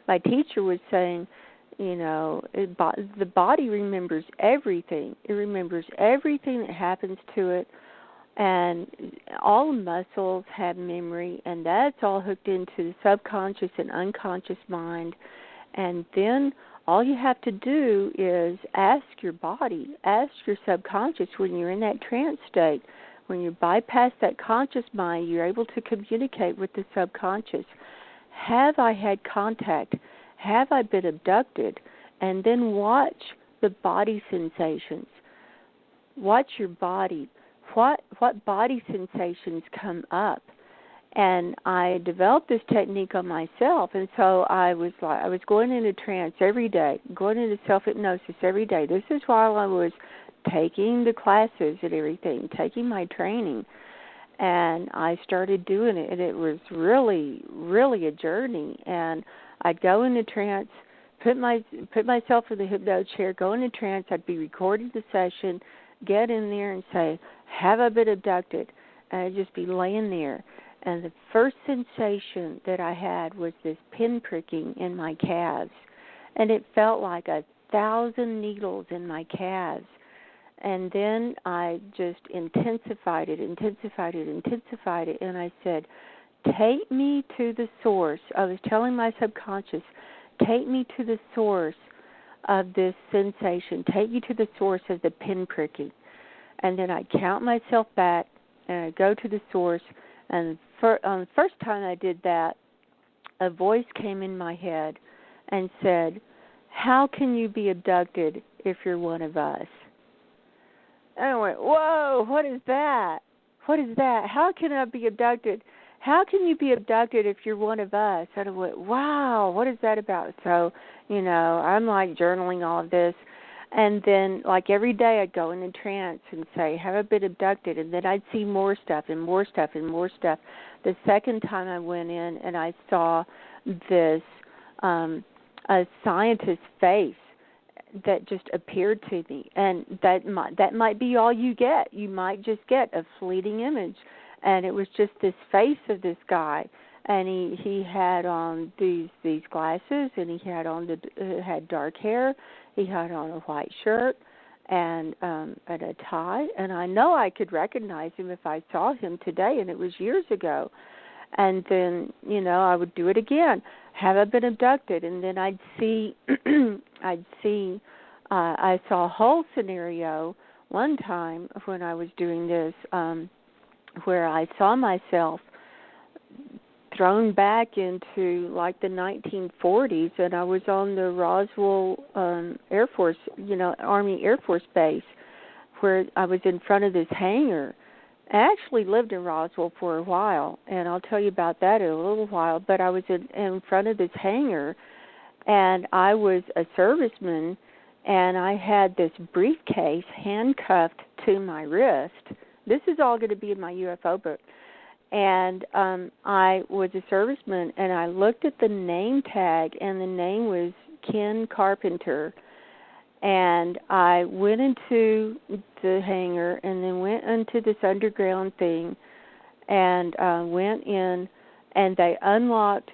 My teacher was saying, the body remembers everything. It remembers everything that happens to it, and all muscles have memory, and that's all hooked into the subconscious and unconscious mind. And then all you have to do is ask your body, ask your subconscious when you're in that trance state. When you bypass that conscious mind, you're able to communicate with the subconscious. Have I had contact? Have I been abducted? And then watch the body sensations. Watch your body. What body sensations come up? And I developed this technique on myself, and so I was going into trance every day, going into self-hypnosis every day. This is while I was taking the classes and everything, taking my training. And I started doing it, and it was really, really a journey. And I'd go into trance, put myself in the hypno chair, go into trance. I'd be recording the session, get in there and say, have I been abducted? And I'd just be laying there. And the first sensation that I had was this pinpricking in my calves. And it felt like 1,000 needles in my calves. And then I just intensified it, and I said, take me to the source. I was telling my subconscious, take me to the source of this sensation. Take me to the source of the pinpricking. And then I'd count myself back, and I'd go to the source. And on the first time I did that, a voice came in my head and said, how can you be abducted if you're one of us? And I went, whoa, what is that? What is that? How can I be abducted? How can you be abducted if you're one of us? And I went, wow, what is that about? So, I'm like journaling all of this. And then, like every day, I'd go in a trance and say, have I been abducted? And then I'd see more stuff and more stuff and more stuff. The second time I went in and I saw this a scientist's face that just appeared to me, and that might be all you get. You might just get a fleeting image, and it was just this face of this guy, and he had on these glasses, and he had dark hair, he had on a white shirt and a tie, and I know I could recognize him if I saw him today, and it was years ago. And then, I would do it again. Have I been abducted? And then I'd see, I saw a whole scenario one time when I was doing this, where I saw myself thrown back into like the 1940s, and I was on the Roswell Air Force, Army Air Force Base, where I was in front of this hangar. I actually lived in Roswell for a while, and I'll tell you about that in a little while, but I was in front of this hangar, and I was a serviceman, and I had this briefcase handcuffed to my wrist. This is all going to be in my UFO book. And I was a serviceman, and I looked at the name tag, and the name was Ken Carpenter. And I went into the hangar and then went into this underground thing and went in, and they unlocked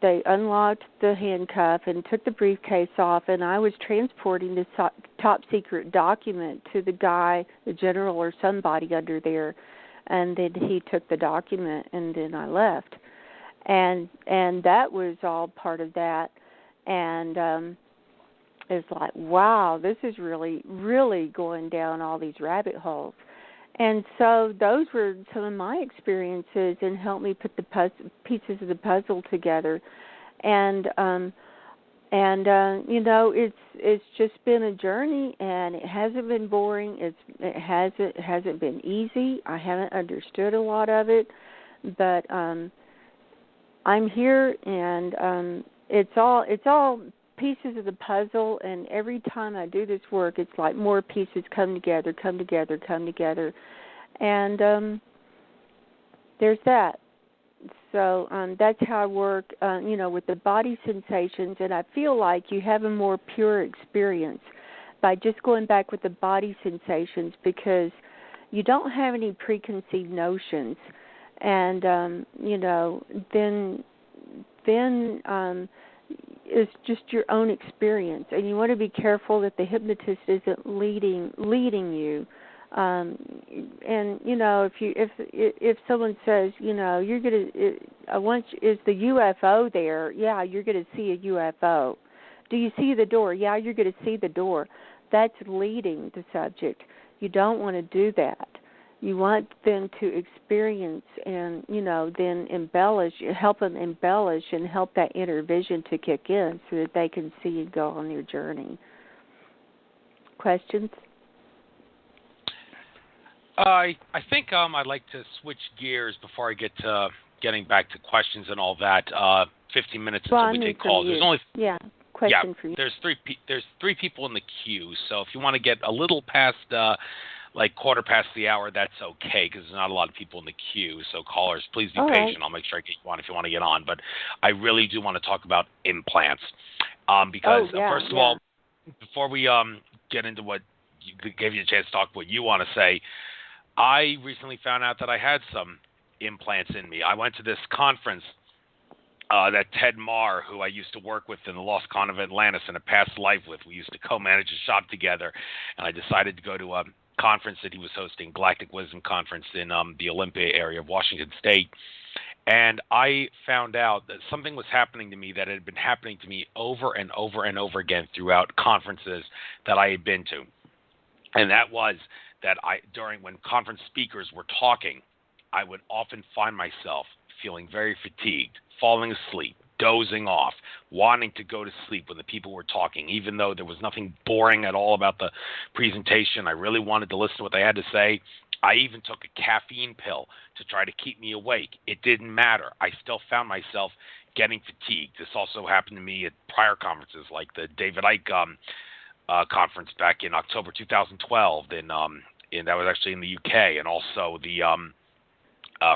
the handcuff and took the briefcase off, and I was transporting this top secret document to the guy, the general or somebody under there, and then he took the document, and then I left. And that was all part of that. And it's like, wow, this is really, really going down all these rabbit holes. And so those were some of my experiences and helped me put the pieces of the puzzle together. And it's just been a journey, and it hasn't been boring. It hasn't been easy. I haven't understood a lot of it, but I'm here, and it's all pieces of the puzzle, and every time I do this work, it's like more pieces come together, and there's that. So that's how I work, with the body sensations, and I feel like you have a more pure experience by just going back with the body sensations, because you don't have any preconceived notions, and then it's just your own experience, and you want to be careful that the hypnotist isn't leading you. If someone says, you're gonna, is the UFO there? Yeah, you're gonna see a UFO. Do you see the door? Yeah, you're gonna see the door. That's leading the subject. You don't want to do that. You want them to experience and, then help them embellish and help that inner vision to kick in so that they can see and go on their journey. Questions? I think I'd like to switch gears before I get to getting back to questions and all that. 15 minutes until we take calls. There's only question for you. There's three people in the queue. So if you want to get a little past like quarter past the hour, that's okay because there's not a lot of people in the queue. So callers, please be patient. Right. I'll make sure I get you on if you want to get on. But I really do want to talk about implants because first of all, before we get into what gave you a chance to talk what you want to say, I recently found out that I had some implants in me. I went to this conference that Ted Marr, who I used to work with in the Lost Con of Atlantis in a past life with, we used to co-manage a shop together, and I decided to go to a conference that he was hosting, Galactic Wisdom Conference in the Olympia area of Washington State. And I found out that something was happening to me that had been happening to me over and over and over again throughout conferences that I had been to. And that was that when conference speakers were talking, I would often find myself feeling very fatigued, falling asleep, dozing off, wanting to go to sleep when the people were talking, even though there was nothing boring at all about the presentation. I really wanted to listen to what they had to say. I even took a caffeine pill to try to keep me awake. It didn't matter. I still found myself getting fatigued. This also happened to me at prior conferences, like the David Icke conference back in October 2012. And that was actually in the UK, and also the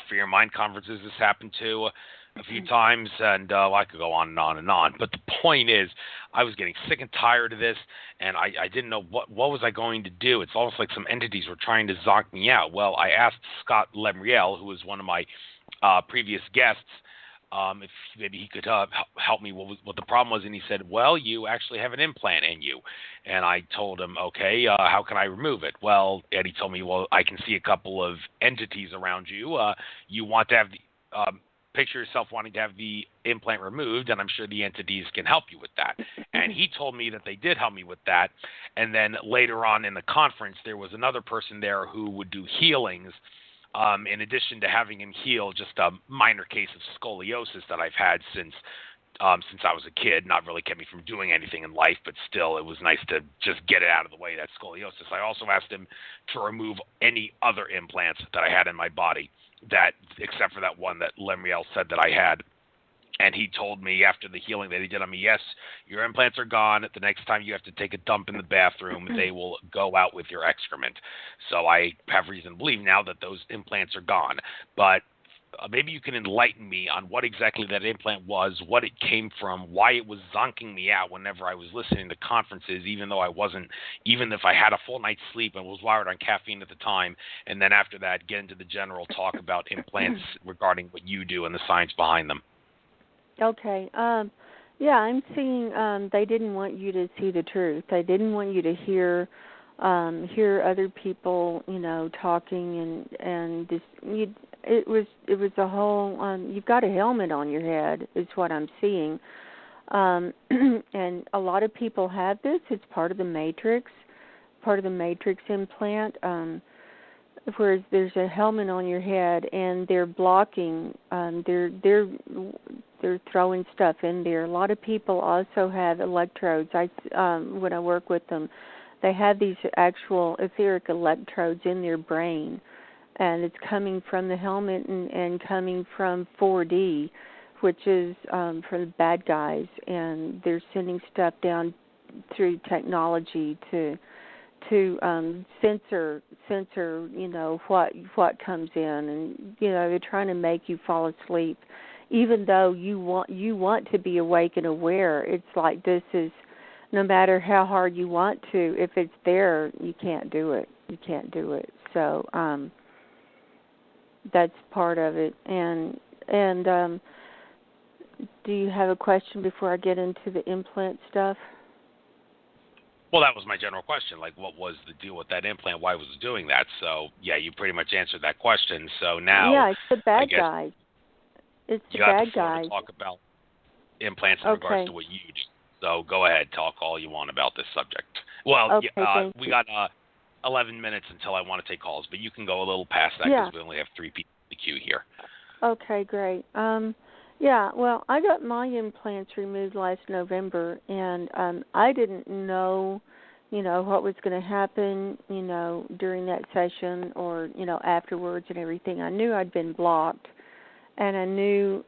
For Your Mind conferences. This happened to a few times, and I could go on and on and on. But the point is, I was getting sick and tired of this, and I didn't know what was I going to do. It's almost like some entities were trying to zonk me out. Well, I asked Scott Lemriel, who was one of my previous guests, if maybe he could help me what the problem was, and he said, well, you actually have an implant in you. And I told him, okay, how can I remove it? Well, and he told me, well, I can see a couple of entities around you. You want to have the picture yourself wanting to have the implant removed, and I'm sure the entities can help you with that. And he told me that they did help me with that. And then later on in the conference, there was another person there who would do healings. In addition to having him heal just a minor case of scoliosis that I've had since I was a kid, not really kept me from doing anything in life, but still it was nice to just get it out of the way, that scoliosis. I also asked him to remove any other implants that I had in my body, except for that one that Lemriel said that I had. And he told me after the healing that he did on me, yes, your implants are gone. The next time you have to take a dump in the bathroom, they will go out with your excrement. So I have reason to believe now that those implants are gone. But maybe you can enlighten me on what exactly that implant was, what it came from, why it was zonking me out whenever I was listening to conferences, even though I wasn't, even if I had a full night's sleep and was wired on caffeine at the time. And then after that, get into the general talk about implants regarding what you do and the science behind them. Okay. Yeah, I'm seeing they didn't want you to see the truth. They didn't want you to hear other people, talking and just it was a whole you've got a helmet on your head is what I'm seeing. And a lot of people have this. It's part of the matrix implant. Whereas there's a helmet on your head and they're blocking they're throwing stuff in there. A lot of people also have electrodes. When I work with them, they have these actual etheric electrodes in their brain, and it's coming from the helmet and coming from 4D, which is for the bad guys, and they're sending stuff down through technology to censor what comes in, and they're trying to make you fall asleep, even though you want to be awake and aware. It's like this is, no matter how hard you want to, if it's there, you can't do it. So that's part of it. And do you have a question before I get into the implant stuff? Well, that was my general question. Like, what was the deal with that implant? Why was it doing that? So, yeah, you pretty much answered that question. So now, yeah, it's the bad guys. It's the bad guys. To talk about implants in regards to what you do. So go ahead, talk all you want about this subject. Well, okay, we got 11 minutes until I want to take calls, but you can go a little past that because we only have 3 people in the queue here. Okay, great. Yeah, well, I got my implants removed last November, and I didn't know, what was going to happen, during that session or, afterwards and everything. I knew I'd been blocked, and I knew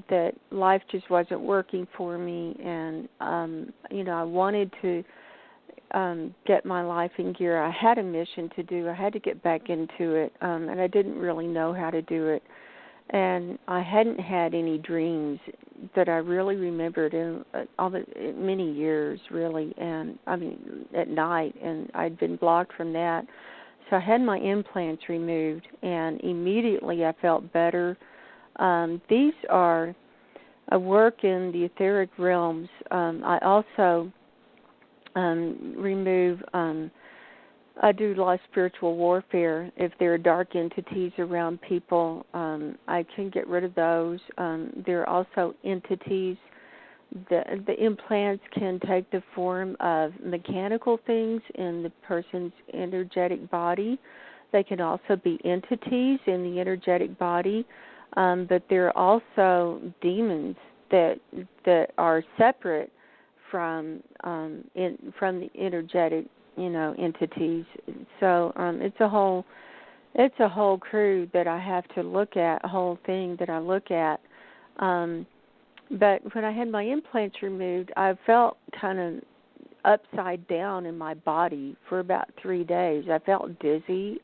that life just wasn't working for me, and I wanted to get my life in gear. I had a mission to do. I had to get back into it, and I didn't really know how to do it. And I hadn't had any dreams that I really remembered in many years, really, and I mean at night, and I'd been blocked from that. So I had my implants removed, and immediately I felt better. These are a work in the etheric realms. I also remove. I do a lot of spiritual warfare. If there are dark entities around people, I can get rid of those. There are also entities. The implants can take the form of mechanical things in the person's energetic body. They can also be entities in the energetic body, but there are also demons that are separate from the energetic, entities. So it's a whole crew that I have to look at, a whole thing that I look at. But when I had my implants removed, I felt kind of upside down in my body for about 3 days. I felt dizzy,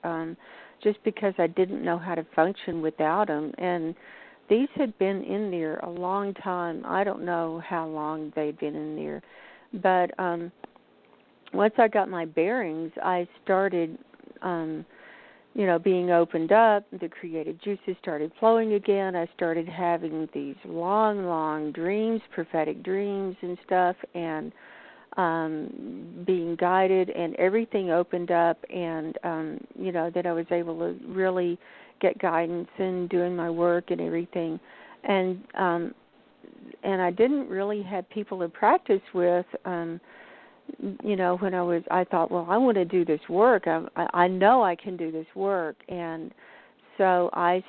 just because I didn't know how to function without them. And these had been in there a long time. I don't know how long they'd been in there. But once I got my bearings, I started, being opened up. The creative juices started flowing again. I started having these long dreams, prophetic dreams and stuff, and being guided, and everything opened up, and, that I was able to really get guidance and doing my work and everything. And I didn't really have people to practice with, when I thought, well, I want to do this work. I know I can do this work. And so I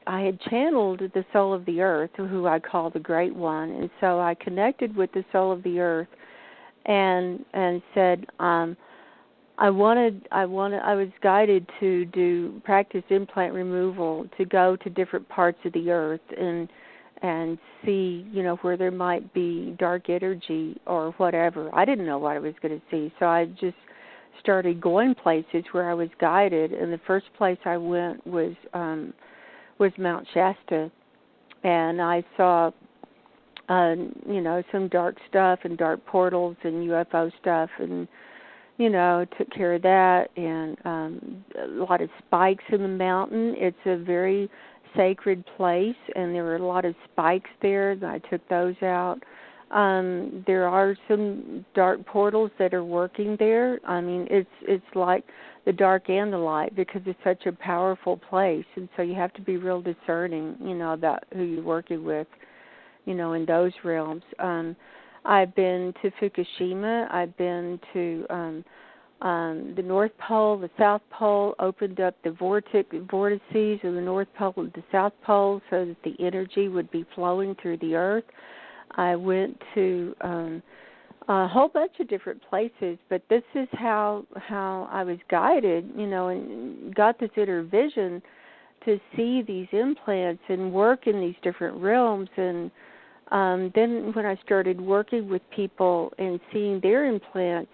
had channeled the soul of the earth, who I call the Great One. And so I connected with the soul of the earth and said, I was guided to practice implant removal, to go to different parts of the earth and see, where there might be dark energy or whatever. I didn't know what I was going to see, so I just started going places where I was guided. And the first place I went was Mount Shasta, and I saw, some dark stuff and dark portals and UFO stuff, and took care of that, and a lot of spikes in the mountain. It's a very sacred place, and there were a lot of spikes there. I took those out. There are some dark portals that are working there. I mean, it's like the dark and the light, because it's such a powerful place, and so you have to be real discerning, about who you're working with, in those realms. I've been to Fukushima. I've been to the North Pole, the South Pole, opened up the vortices of the North Pole and the South Pole so that the energy would be flowing through the earth. I went to a whole bunch of different places, but this is how I was guided, and got this inner vision to see these implants and work in these different realms. And then when I started working with people and seeing their implants,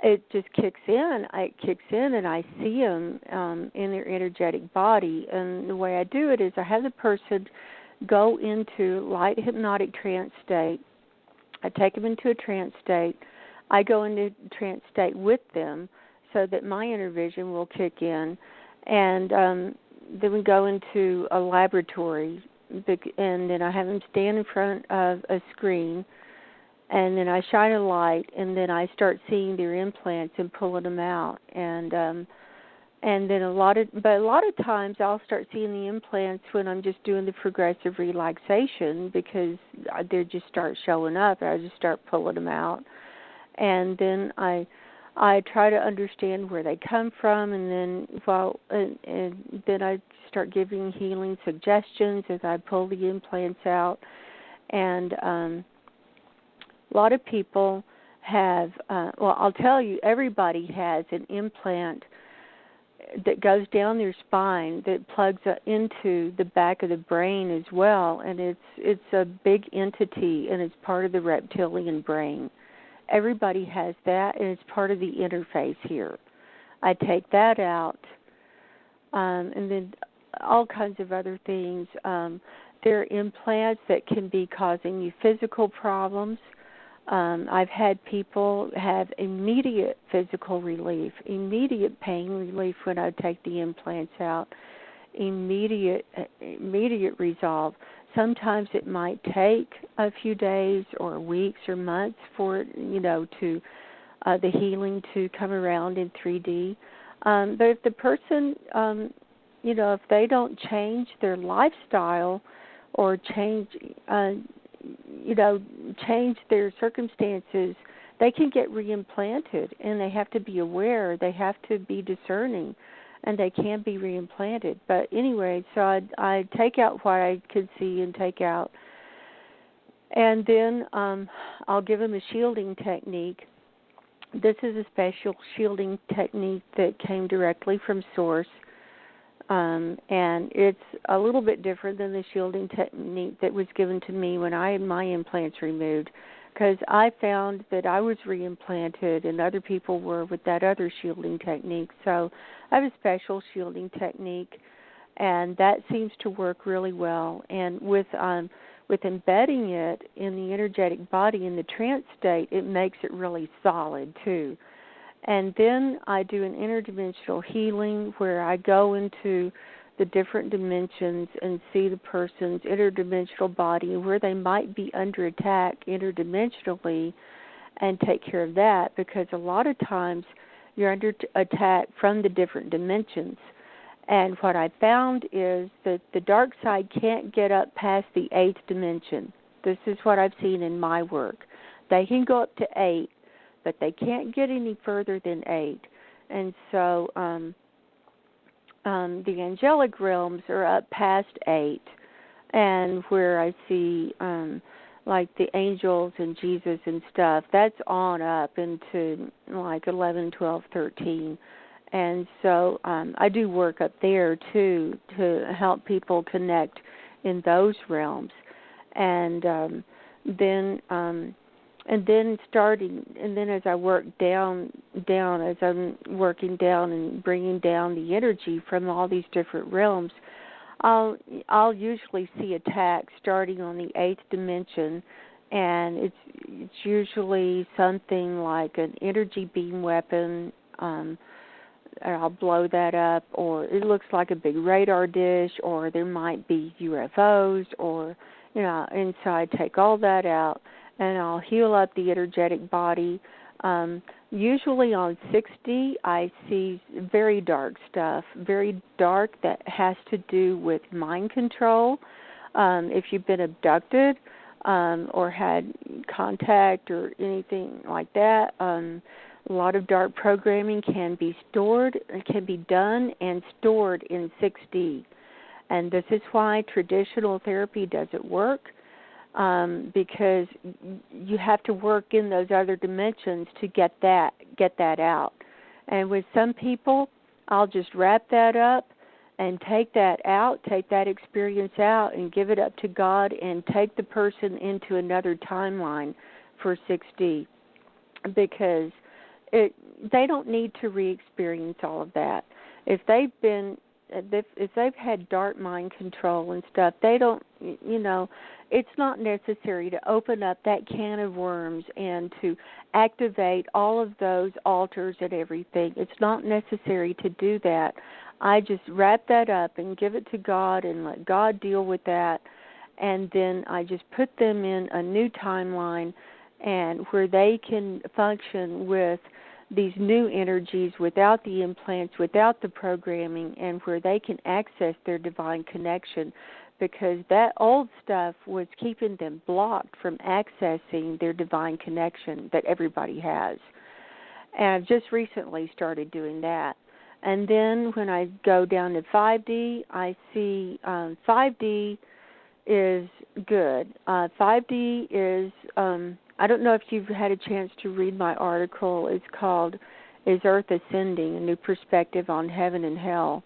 it just kicks in. It kicks in, and I see them in their energetic body. And the way I do it is I have the person go into light hypnotic trance state. I take them into a trance state. I go into trance state with them so that my inner vision will kick in. And then we go into a laboratory, and then I have them stand in front of a screen, and then I shine a light, and then I start seeing their implants and pulling them out. And then a lot of times I'll start seeing the implants when I'm just doing the progressive relaxation, because they just start showing up. I just start pulling them out, and then I try to understand where they come from, and then I start giving healing suggestions as I pull the implants out. And a lot of people have, I'll tell you, everybody has an implant that goes down their spine that plugs into the back of the brain as well, and it's a big entity, and it's part of the reptilian brain. Everybody has that, and it's part of the interface here. I take that out, and then all kinds of other things. There are implants that can be causing you physical problems. I've had people have immediate physical relief, immediate pain relief when I take the implants out, immediate resolve. Sometimes it might take a few days or weeks or months for it, to the healing to come around in 3D. But if the person, if they don't change their lifestyle or change their circumstances, they can get reimplanted, and they have to be aware, they have to be discerning, and they can be reimplanted. But anyway, so I take out what I could see and take out, and then I'll give them a shielding technique. This is a special shielding technique that came directly from Source. And it's a little bit different than the shielding technique that was given to me when I had my implants removed, because I found that I was reimplanted and other people were with that other shielding technique. So I have a special shielding technique, and that seems to work really well. And with embedding it in the energetic body in the trance state, it makes it really solid too. And then I do an interdimensional healing where I go into the different dimensions and see the person's interdimensional body and where they might be under attack interdimensionally and take care of that, because a lot of times you're under attack from the different dimensions. And what I found is that the dark side can't get up past the 8th dimension. This is what I've seen in my work. They can go up to 8, but they can't get any further than 8. And so the angelic realms are up past 8, and where I see like the angels and Jesus and stuff, that's on up into like 11, 12, 13. And so I do work up there too to help people connect in those realms. And then as I work down, as I'm working down and bringing down the energy from all these different realms, I'll usually see attacks starting on the 8th dimension, and it's usually something like an energy beam weapon. I'll blow that up, or it looks like a big radar dish, or there might be UFOs, or and so I take all that out, and I'll heal up the energetic body. Usually on 60, I see very dark stuff, very dark that has to do with mind control. If you've been abducted or had contact or anything like that, a lot of dark programming can be stored, can be done and stored in 6D. And this is why traditional therapy doesn't work. Because you have to work in those other dimensions to get that out. And with some people, I'll just wrap that up and take that out, take that experience out and give it up to God and take the person into another timeline for 6D, because they don't need to re-experience all of that. If they've had dark mind control and stuff, they don't, it's not necessary to open up that can of worms and to activate all of those altars and everything. It's not necessary to do that. I just wrap that up and give it to God and let God deal with that. And then I just put them in a new timeline and where they can function with these new energies without the implants, without the programming, and where they can access their divine connection, because that old stuff was keeping them blocked from accessing their divine connection that everybody has. And I've just recently started doing that. And then when I go down to 5D, I see 5D is good. 5D is... I don't know if you've had a chance to read my article. It's called is Earth ascending, a new perspective on heaven and hell.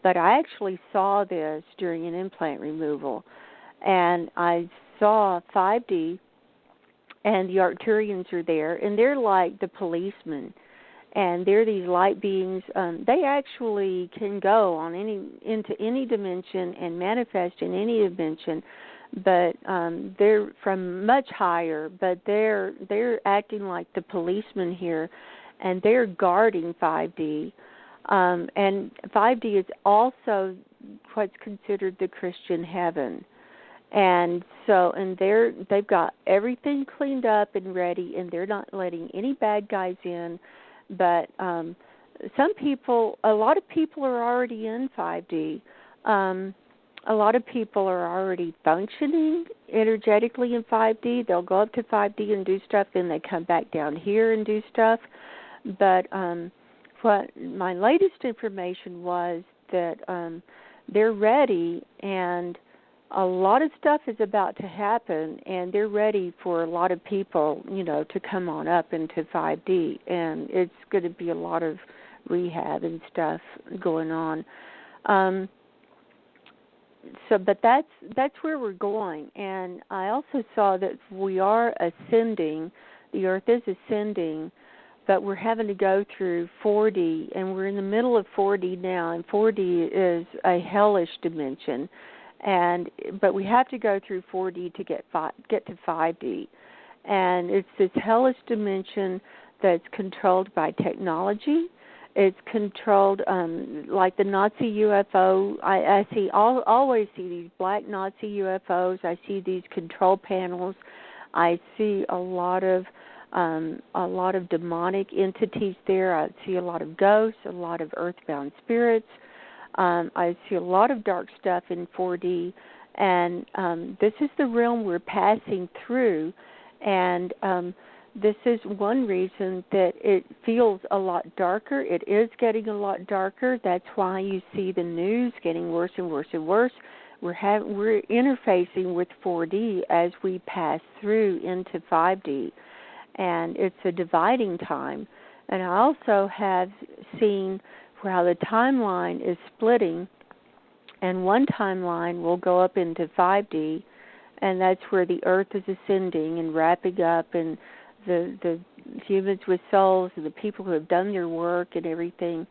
But I actually saw this during an implant removal, and I saw 5D, and the Arcturians are there, and they're like the policemen, and they're these light beings. They actually can go on into any dimension and manifest in any dimension, but they're from much higher. But they're acting like the policemen here, and they're guarding 5D. And 5D is also what's considered the Christian heaven. And so, they've got everything cleaned up and ready, and they're not letting any bad guys in. But some people, a lot of people are already in 5D. A lot of people are already functioning energetically in 5D. They'll go up to 5D and do stuff, then they come back down here and do stuff. But what my latest information was that they're ready, and a lot of stuff is about to happen, and they're ready for a lot of people, to come on up into 5D, and it's going to be a lot of rehab and stuff going on. But that's where we're going, and I also saw that we are ascending. The Earth is ascending, but we're having to go through 4D, and we're in the middle of 4D now, and 4D is a hellish dimension, but we have to go through 4D to get to 5D, and it's this hellish dimension that's controlled by technology. It's controlled like the Nazi UFO. I always see these black Nazi UFOs. I see these control panels. I see a lot of demonic entities there. I see a lot of ghosts, a lot of earthbound spirits. I see a lot of dark stuff in 4D, and this is the realm we're passing through, and this is one reason that it feels a lot darker. It is getting a lot darker. That's why you see the news getting worse and worse and worse. We're interfacing with 4D as we pass through into 5D. And it's a dividing time. And I also have seen how the timeline is splitting, and one timeline will go up into 5D, and that's where the Earth is ascending and wrapping up, and the humans with souls and the people who have done their work and everything,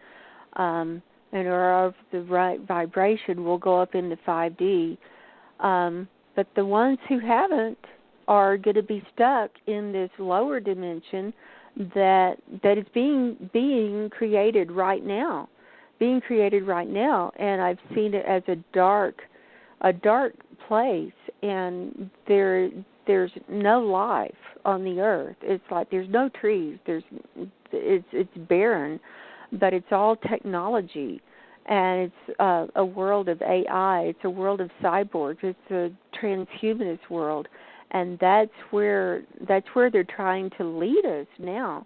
and are of the right vibration will go up into 5D. But the ones who haven't are going to be stuck in this lower dimension that is being created right now, and I've seen it as a dark place, and there's no life on the earth. It's like there's no trees. It's barren, but it's all technology, and it's a world of AI. It's a world of cyborgs. It's a transhumanist world. And that's where they're trying to lead us now.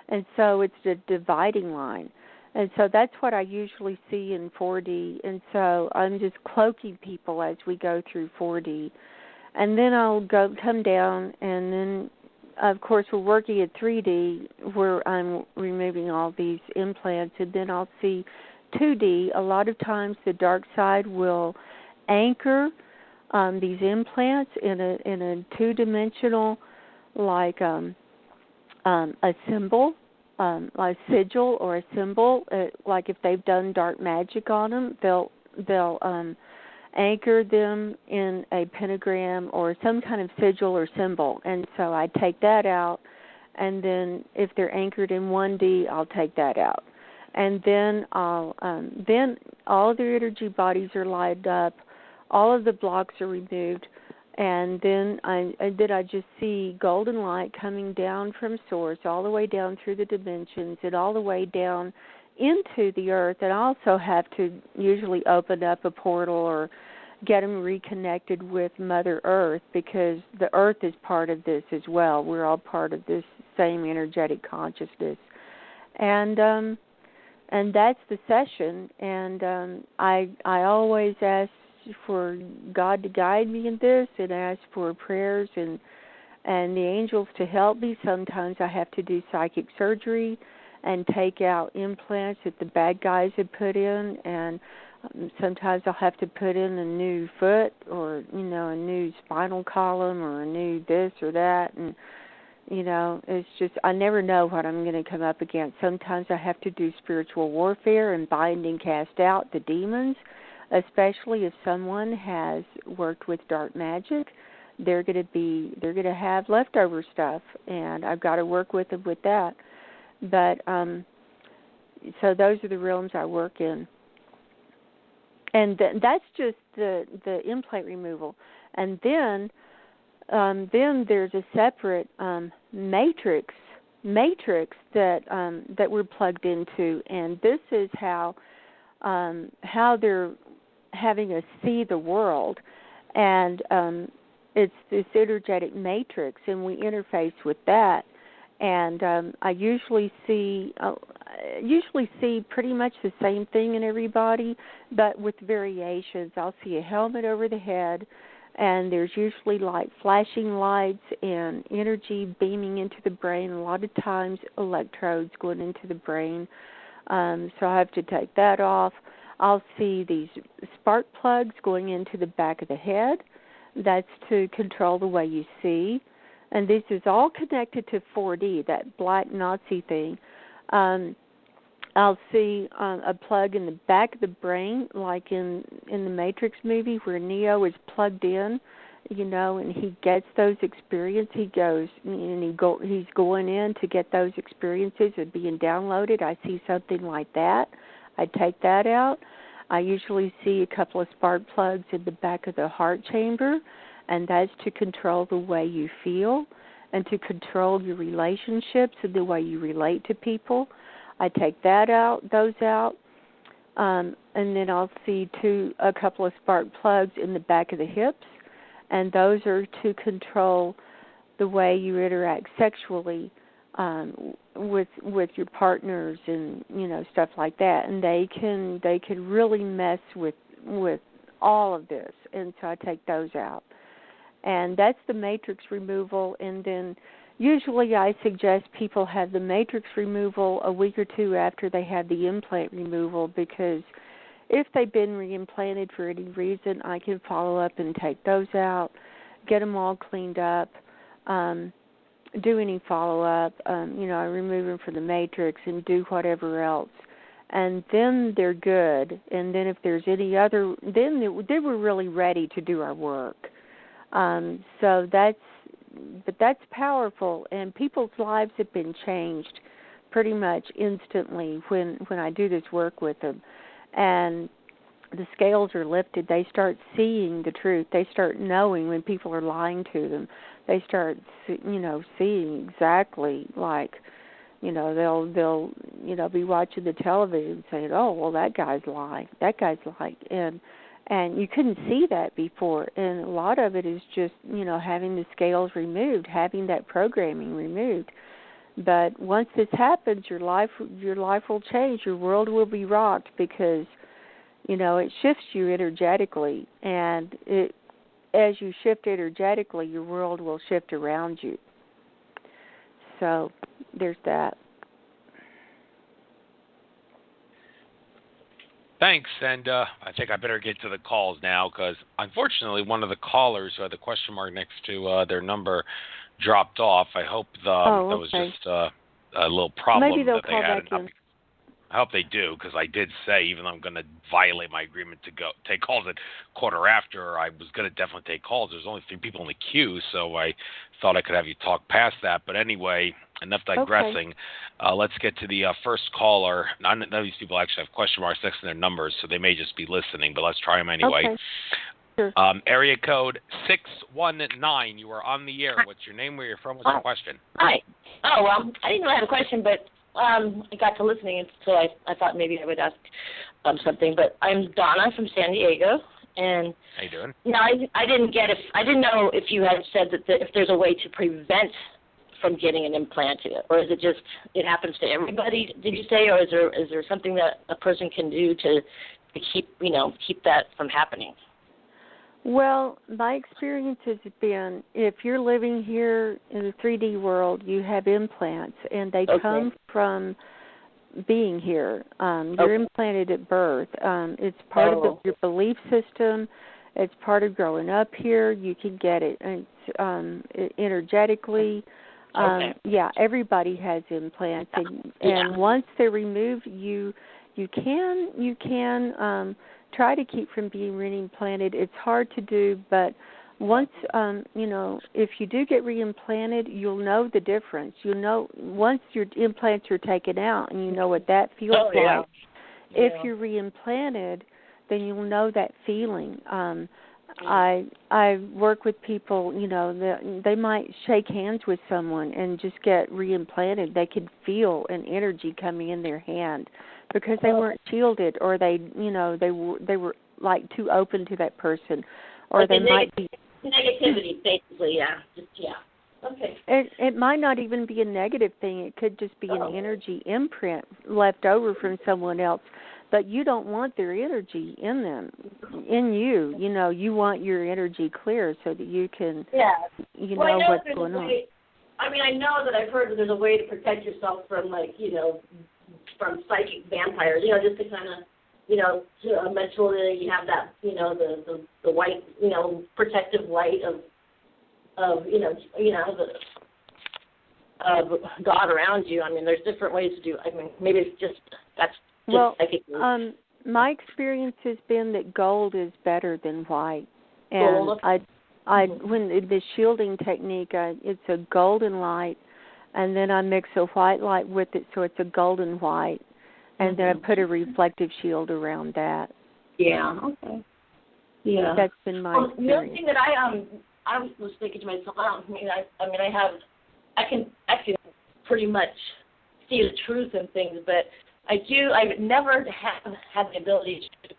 And so it's the dividing line. And so that's what I usually see in 4D. And so I'm just cloaking people as we go through 4D. And then I'll come down, and then, of course, we're working at 3D where I'm removing all these implants. And then I'll see 2D. A lot of times the dark side will anchor these implants in a two-dimensional, like a symbol, a sigil or a symbol. Like if they've done dark magic on them, they'll anchor them in a pentagram or some kind of sigil or symbol. And so I take that out, and then if they're anchored in 1D, I'll take that out. And then then all their energy bodies are lined up. All of the blocks are removed, and then I just see golden light coming down from source all the way down through the dimensions and all the way down into the earth. And I also have to usually open up a portal or get them reconnected with Mother Earth, because the earth is part of this as well. We're all part of this same energetic consciousness. And that's the session. And I always ask for God to guide me in this, and ask for prayers and the angels to help me. Sometimes I have to do psychic surgery, and take out implants that the bad guys had put in, and sometimes I'll have to put in a new foot or, a new spinal column or a new this or that, and it's just, I never know what I'm going to come up against. Sometimes I have to do spiritual warfare and bind and cast out the demons, especially if someone has worked with dark magic. They're going to have leftover stuff, and I've got to work with them with that. But so those are the realms I work in, and that's just the implant removal. And then there's a separate matrix that we're plugged into, and this is how they're having us see the world, and it's this energetic matrix, and we interface with that. And I usually see pretty much the same thing in everybody, but with variations. I'll see a helmet over the head, and there's usually like flashing lights and energy beaming into the brain. A lot of times electrodes going into the brain, so I have to take that off. I'll see these spark plugs going into the back of the head. That's to control the way you see. And this is all connected to 4D, that black Nazi thing. I'll see a plug in the back of the brain, like in the Matrix movie where Neo is plugged in, and he gets those experiences. He goes and he's going in to get those experiences that are being downloaded. I see something like that. I take that out. I usually see a couple of spark plugs in the back of the heart chamber, and that's to control the way you feel and to control your relationships and the way you relate to people. I take those out, and then I'll see a couple of spark plugs in the back of the hips, and those are to control the way you interact sexually with your partners and stuff like that. And they can really mess with all of this, and so I take those out. And that's the matrix removal. And then usually I suggest people have the matrix removal a week or two after they have the implant removal, because if they've been reimplanted for any reason, I can follow up and take those out, get them all cleaned up, do any follow-up, I remove them from the matrix and do whatever else. And then they're good. And then if there's any other, then we're really ready to do our work. So that's powerful, and people's lives have been changed pretty much instantly when I do this work with them. And the scales are lifted. They start seeing the truth. They start knowing when people are lying to them. They start, seeing exactly like, they'll be watching the television and saying, oh, well, that guy's lying. That guy's lying. And you couldn't see that before. And a lot of it is just, having the scales removed, having that programming removed. But once this happens, your life will change. Your world will be rocked because, it shifts you energetically. And as you shift energetically, your world will shift around you. So there's that. Thanks, and I think I better get to the calls now because, unfortunately, one of the callers who had the question mark next to their number dropped off. I hope that was just a little problem Maybe they'll that they call had. back in. I hope they do, because I did say, even though I'm going to violate my agreement to go take calls at quarter after, I was going to definitely take calls. There's only 3 people in the queue, so I thought I could have you talk past that. But anyway, enough digressing. Okay. Let's get to the first caller. None of these people actually have question marks next to their numbers, so they may just be listening, but let's try them anyway. Okay. Sure. Area code 619. You are on the air. What's your name? Where you're from? What's your question? Hi. Oh, well, I didn't really have a question, but I got to listening, and so I thought maybe I would ask something. But I'm Donna from San Diego, and how you doing? I didn't know if you had said that if there's a way to prevent from getting an implant, or is it just it happens to everybody? Did you say, or is there something that a person can do to keep that from happening? Well, my experience has been, if you're living here in the 3D world, you have implants, and they come from being here. You're implanted at birth. It's part of your belief system. It's part of growing up here. You can get it. It's energetically. Yeah, everybody has implants, and once they're removed, you can try to keep from being reimplanted. It's hard to do, but once if you do get reimplanted, you'll know the difference. You'll know once your implants are taken out, and you know what that feels like. If you're reimplanted, then you'll know that feeling. I work with people, they might shake hands with someone and just get reimplanted. They could feel an energy coming in their hand because they weren't shielded, or they were like too open to that person, or they might be negativity, basically. Okay. It might not even be a negative thing. It could just be an energy imprint left over from someone else. But you don't want their energy in them, in you. You want your energy clear so that you can, know what's going on. I mean, I know that I've heard that there's a way to protect yourself from, from psychic vampires. Just to kind of, to mentally you have that, the white, protective light of God around you. I mean, there's different ways to do it. I mean, maybe it's just that's. Well, my experience has been that gold is better than white, and when the shielding technique, it's a golden light, and then I mix a white light with it, so it's a golden white, and then I put a reflective shield around that. Yeah. Okay. Yeah. That's been my experience. The other thing that I was thinking to myself, I can pretty much see the truth in things, but I've never had the ability to,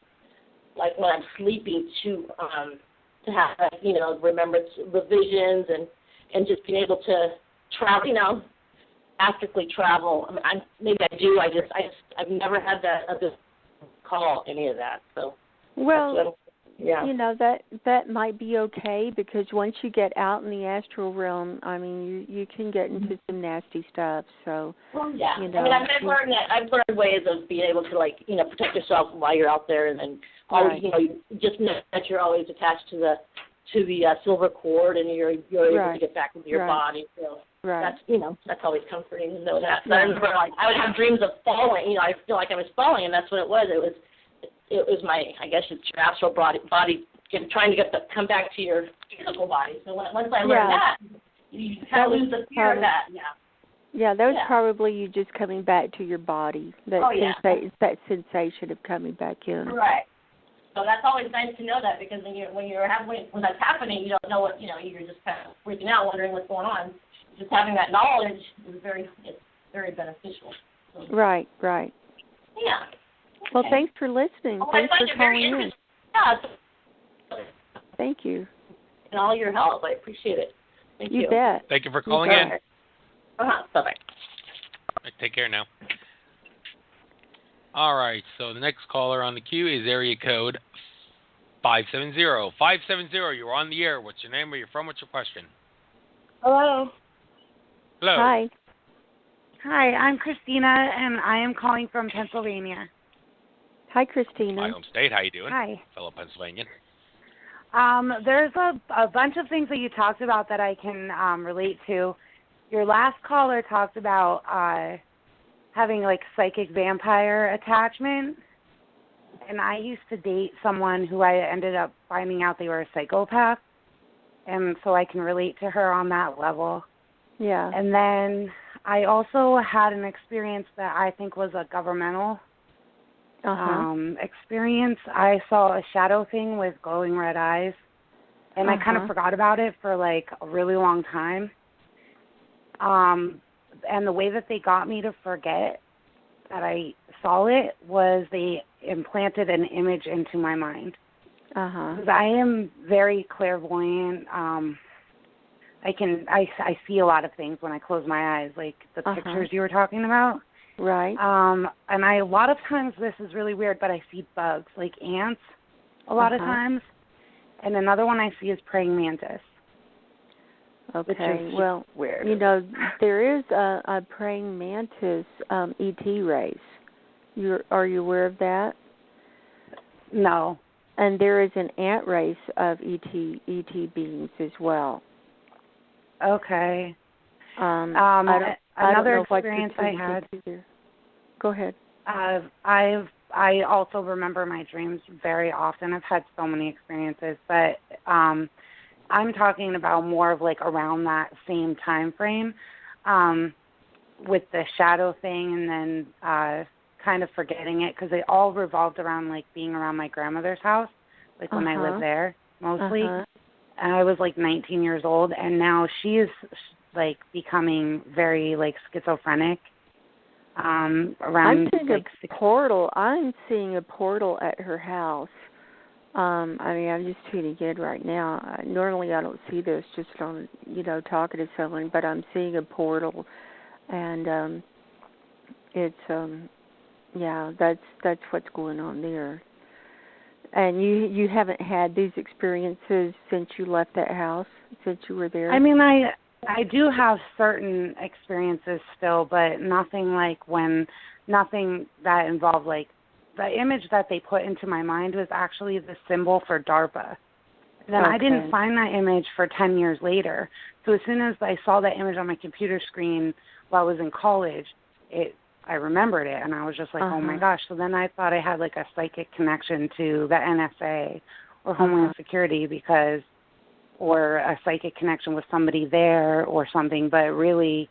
like when I'm sleeping, to have, remember the visions and just being able to travel, astrically travel. I mean, maybe I do. I've never had that ability to call any of that. So, well, that might be okay, because once you get out in the astral realm, I mean, you can get into some nasty stuff. So, I've learned ways of being able to protect yourself while you're out there, and then always, you just know that you're always attached to the silver cord, and you're able to get back into your body. So that's always comforting to know that. So I remember, I would have dreams of falling. I feel like I was falling, and that's what it was. It was my, I guess it's your astral body trying to come back to your physical body. So once I learned that, you kind of lose the fear of that. Yeah, that was probably you just coming back to your body. That sensation of coming back in. Right. So that's always nice to know that, because when that's happening, you don't know what, you're just kind of freaking out, wondering what's going on. Just having that knowledge is very beneficial. So. Right. Yeah. Well, thanks for listening. Thanks for calling in. Yeah. Thank you. And all your help. I appreciate it. Thank you. You bet. Thank you for calling in. Bye-bye. Take care now. All right, so the next caller on the queue is area code 570. 570, you're on the air. What's your name, where you're from, what's your question? Hello. Hello. Hi, I'm Christina, and I am calling from Pennsylvania. Hi, Christina. My home state. How you doing? Hi. Fellow Pennsylvanian. There's a bunch of things that you talked about that I can relate to. Your last caller talked about having psychic vampire attachment, and I used to date someone who I ended up finding out they were a psychopath, and so I can relate to her on that level. Yeah. And then I also had an experience that I think was a governmental experience. I saw a shadow thing with glowing red eyes, and I kind of forgot about it for a really long time. And the way that they got me to forget that I saw it was they implanted an image into my mind. Because I am very clairvoyant. I see a lot of things when I close my eyes, like the pictures you were talking about. Right. And a lot of times, this is really weird, but I see bugs, like ants, a lot of times. And another one I see is praying mantis. Okay. Which is Well, weird. there is a praying mantis ET race. Are you aware of that? No. And there is an ant race of ET beings as well. Okay. I another don't know experience I had. Go ahead. I also remember my dreams very often. I've had so many experiences, but I'm talking about more of like around that same time frame, with the shadow thing, and then kind of forgetting it, because they all revolved around like being around my grandmother's house, like when I lived there mostly. And I was like 19 years old, and now she is like becoming very like schizophrenic. Around I'm seeing like a portal. I'm seeing a portal at her house. I mean, I'm just tuning in right now. Normally, I don't see this just on talking to someone, but I'm seeing a portal, and it's that's what's going on there. And you haven't had these experiences since you left that house, since you were there? I mean, I do have certain experiences still, but nothing that involved, like, the image that they put into my mind was actually the symbol for DARPA. And then I didn't find that image for 10 years later. So as soon as I saw that image on my computer screen while I was in college, I remembered it, and I was just like, oh my gosh. So then I thought I had like a psychic connection to the NSA or Homeland Security, or a psychic connection with somebody there or something. But really,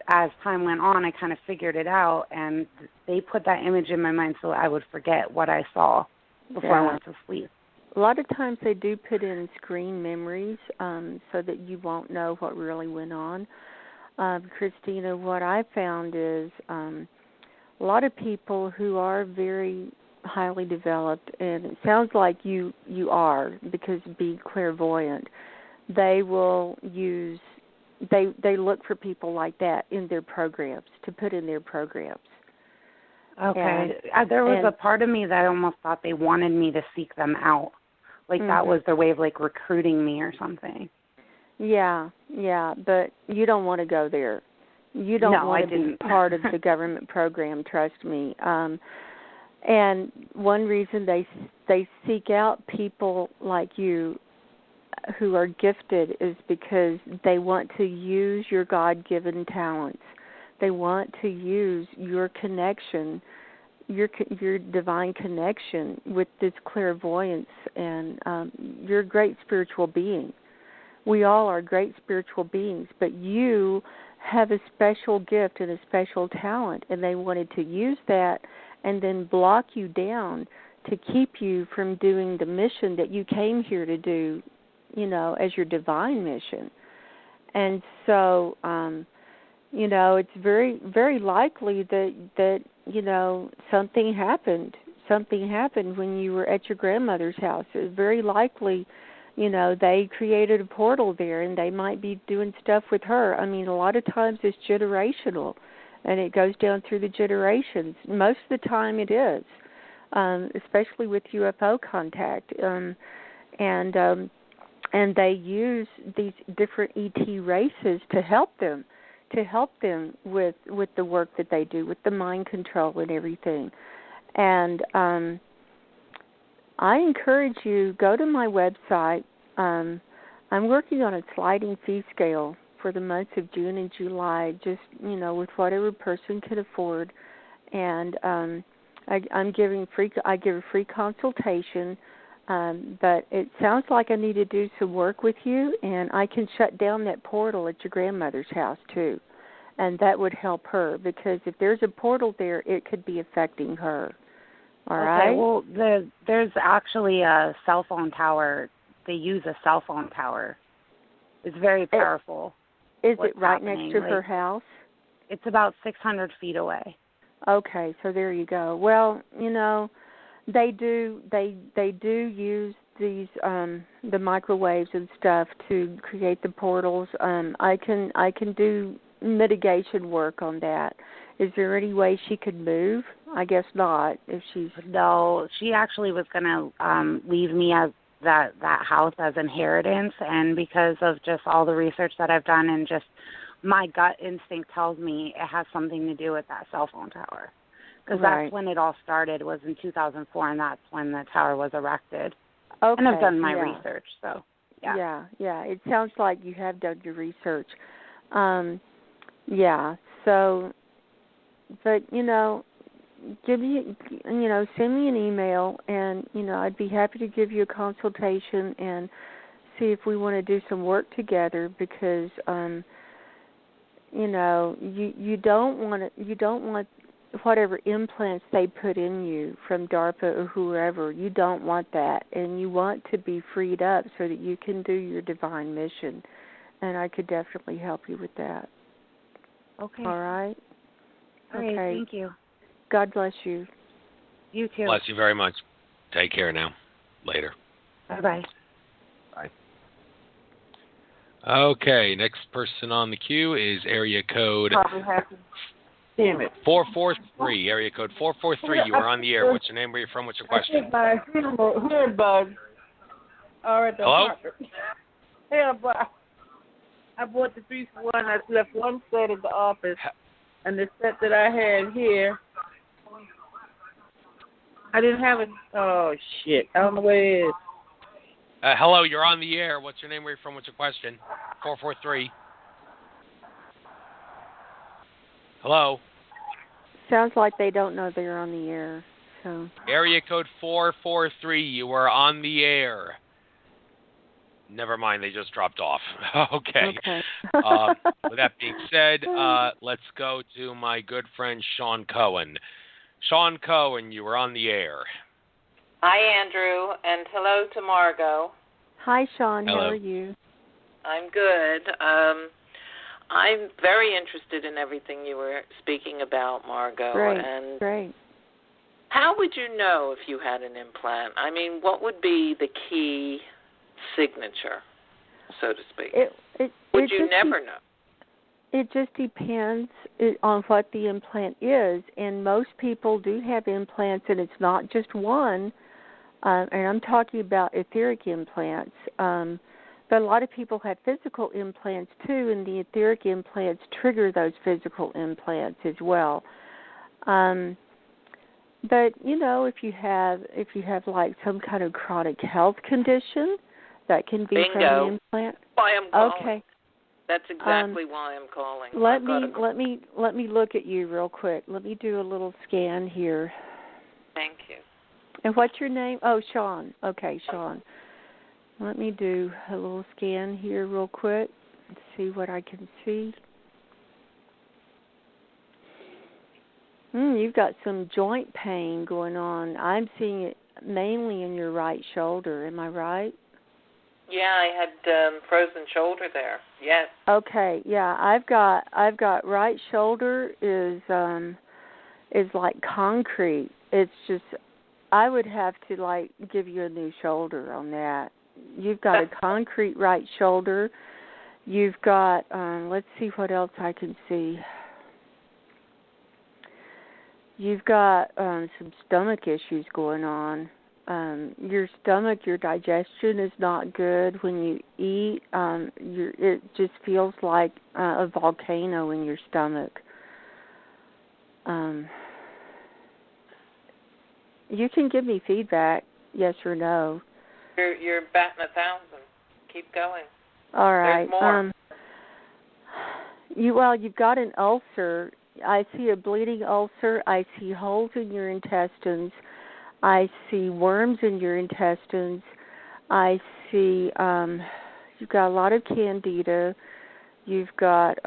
as time went on, I kind of figured it out, and they put that image in my mind so I would forget what I saw before I went to sleep. A lot of times they do put in screen memories so that you won't know what really went on. Christina, what I found is a lot of people who are very highly developed, and it sounds like you are, because being clairvoyant, they will use, they look for people like that in their programs, to put in their programs. Okay. There was a part of me that almost thought they wanted me to seek them out. Like that was their way of like recruiting me or something. Yeah, but you don't want to go there. You don't want to be part of the government program, trust me. And one reason they seek out people like you who are gifted is because they want to use your God-given talents. They want to use your connection, your divine connection with this clairvoyance, and you're a great spiritual being. We all are great spiritual beings, but you have a special gift and a special talent, and they wanted to use that and then block you down to keep you from doing the mission that you came here to do, as your divine mission. And so, it's very, very likely that something happened. Something happened when you were at your grandmother's house. It's very likely, they created a portal there, and they might be doing stuff with her. I mean, a lot of times it's generational, and it goes down through the generations. Most of the time it is, especially with UFO contact. And they use these different ET races to help them with the work that they do, with the mind control and everything. And I encourage you, go to my website. I'm working on a sliding fee scale for the months of June and July, just, with whatever person can afford. And I give a free consultation, but it sounds like I need to do some work with you, and I can shut down that portal at your grandmother's house, too. And that would help her, because if there's a portal there, it could be affecting her. All right? Well, there's actually a cell phone tower. They use a cell phone tower. It's very powerful. Is it right next to her house? It's about 600 feet away. Okay, so there you go. Well, they do use these the microwaves and stuff to create the portals. I can do mitigation work on that. Is there any way she could move? I guess not. No, she actually was going to leave me as that house as inheritance, and because of just all the research that I've done and just my gut instinct tells me it has something to do with that cell phone tower. Because that's when it all started, was in 2004, and that's when the tower was erected. Okay. And I've done my research, so, yeah. Yeah, it sounds like you have done your research. So, but, send me an email, and, I'd be happy to give you a consultation and see if we want to do some work together, because, you don't want whatever implants they put in you from DARPA or whoever. You don't want that, and you want to be freed up so that you can do your divine mission, and I could definitely help you with that. Okay. All right? All right, thank you. God bless you. You too. Bless you very much. Take care now. Later. Bye-bye. Bye. Okay, next person on the queue is area code 443. Area code 443. You are on the air. What's your name? Where are you from? What's your question? Hearing bug. All right. Hello? Yeah, but I bought the 3-for-1. I left one set at the office, and the set that I had here, I didn't have it. Oh, shit. I don't know where it is. Hello, you're on the air. What's your name? Where are you from? What's your question? 443. Hello? Sounds like they don't know they're on the air. So. Area code 443. You are on the air. Never mind, they just dropped off. Okay. With that being said, let's go to my good friend Sean Cohen. Sean Cohen, you are on the air. Hi, Andrew, and hello to Margo. Hi, Sean. Hello. How are you? I'm good. I'm very interested in everything you were speaking about, Margo. Great. How would you know if you had an implant? I mean, what would be the key signature, so to speak? Would you never know? It just depends on what the implant is, and most people do have implants, and it's not just one, and I'm talking about etheric implants, but a lot of people have physical implants too, and the etheric implants trigger those physical implants as well. But if you have like some kind of chronic health condition, that can be from the implant. Why I'm calling. Okay. That's exactly why I'm calling. Let me look at you real quick. Let me do a little scan here. Thank you. And what's your name? Oh, Sean. Okay, Sean. Let me do a little scan here real quick and see what I can see. You've got some joint pain going on. I'm seeing it mainly in your right shoulder. Am I right? Yeah, I had frozen shoulder there. Yes. Okay. Yeah, I've got right shoulder is like concrete. It's just I would have to like give you a new shoulder on that. You've got a concrete right shoulder. You've got let's see what else I can see. You've got some stomach issues going on. Your stomach, your digestion is not good. When you eat, it just feels like a volcano in your stomach. You can give me feedback, yes or no. You're batting 1,000. Keep going. All right. There's more. You've got an ulcer. I see a bleeding ulcer. I see holes in your intestines. I see worms in your intestines. I see you've got a lot of candida. You've got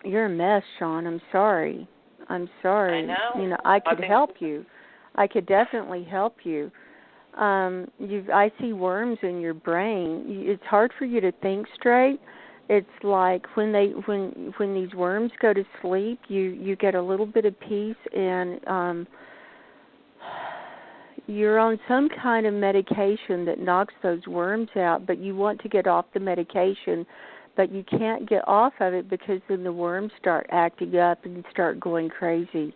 you're a mess, Sean. I'm sorry. I know. I could help you. I could definitely help you. I see worms in your brain. It's hard for you to think straight. It's like when these worms go to sleep, you get a little bit of peace, and you're on some kind of medication that knocks those worms out, but you want to get off the medication, but you can't get off of it because then the worms start acting up and start going crazy.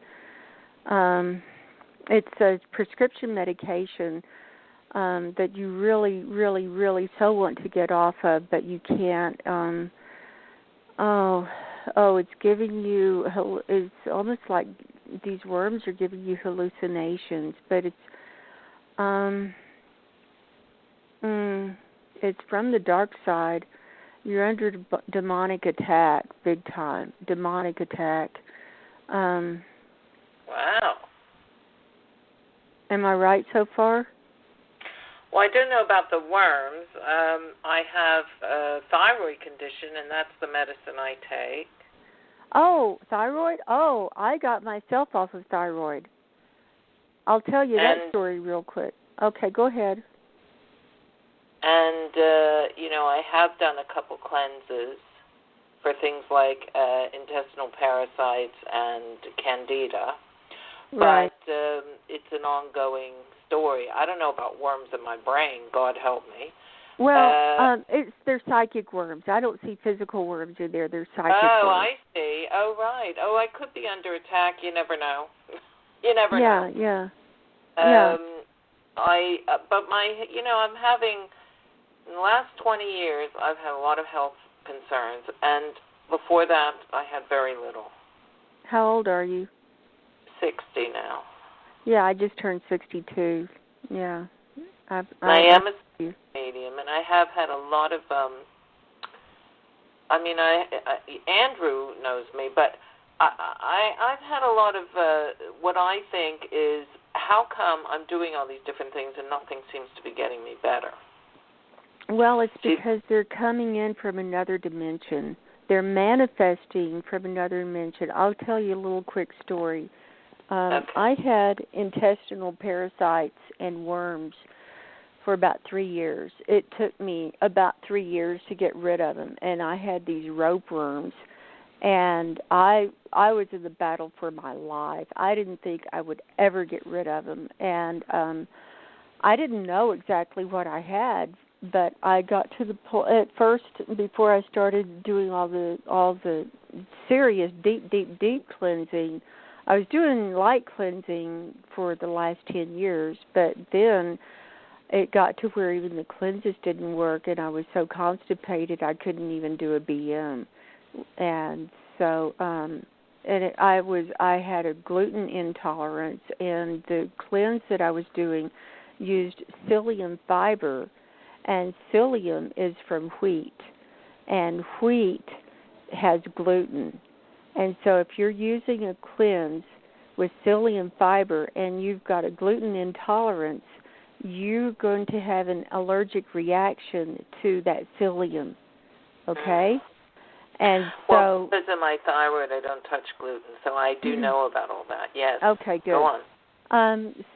It's a prescription medication. that you really, really, really so want to get off of, but you can't. It's giving you, it's almost like these worms are giving you hallucinations, but it's from the dark side. You're under demonic attack, big time. Demonic attack. Wow. Am I right so far? Well, I don't know about the worms. I have a thyroid condition, and that's the medicine I take. Oh, thyroid? Oh, I got myself off of thyroid. I'll tell you that story real quick. Okay, go ahead. And, I have done a couple cleanses for things like intestinal parasites and candida. Right. But it's an ongoing story. I don't know about worms in my brain. God help me. Well, they're psychic worms. I don't see physical worms in there. They're psychic worms. Oh, I see. Oh, right. Oh, I could be under attack. You never know. You never know. Yeah. But I'm having, in the last 20 years, I've had a lot of health concerns, and before that, I had very little. How old are you? 60 now. Yeah, I just turned 62. Yeah. I am a medium, and I have had a lot of, Andrew knows me, but I've had a lot of what I think is, how come I'm doing all these different things and nothing seems to be getting me better? Well, it's because they're coming in from another dimension. They're manifesting from another dimension. I'll tell you a little quick story. Okay. I had intestinal parasites and worms for about 3 years. It took me about 3 years to get rid of them, and I had these rope worms, and I was in the battle for my life. I didn't think I would ever get rid of them, and I didn't know exactly what I had, but I got to the point at first, before I started doing all the serious deep cleansing. I was doing light cleansing for the last 10 years, but then it got to where even the cleanses didn't work, and I was so constipated I couldn't even do a BM. And so I had a gluten intolerance, and the cleanse that I was doing used psyllium fiber, and psyllium is from wheat, and wheat has gluten. And so if you're using a cleanse with psyllium fiber and you've got a gluten intolerance, you're going to have an allergic reaction to that psyllium, okay? And so... because of my thyroid, I don't touch gluten, so I do know about all that, yes. Okay, good. Go on.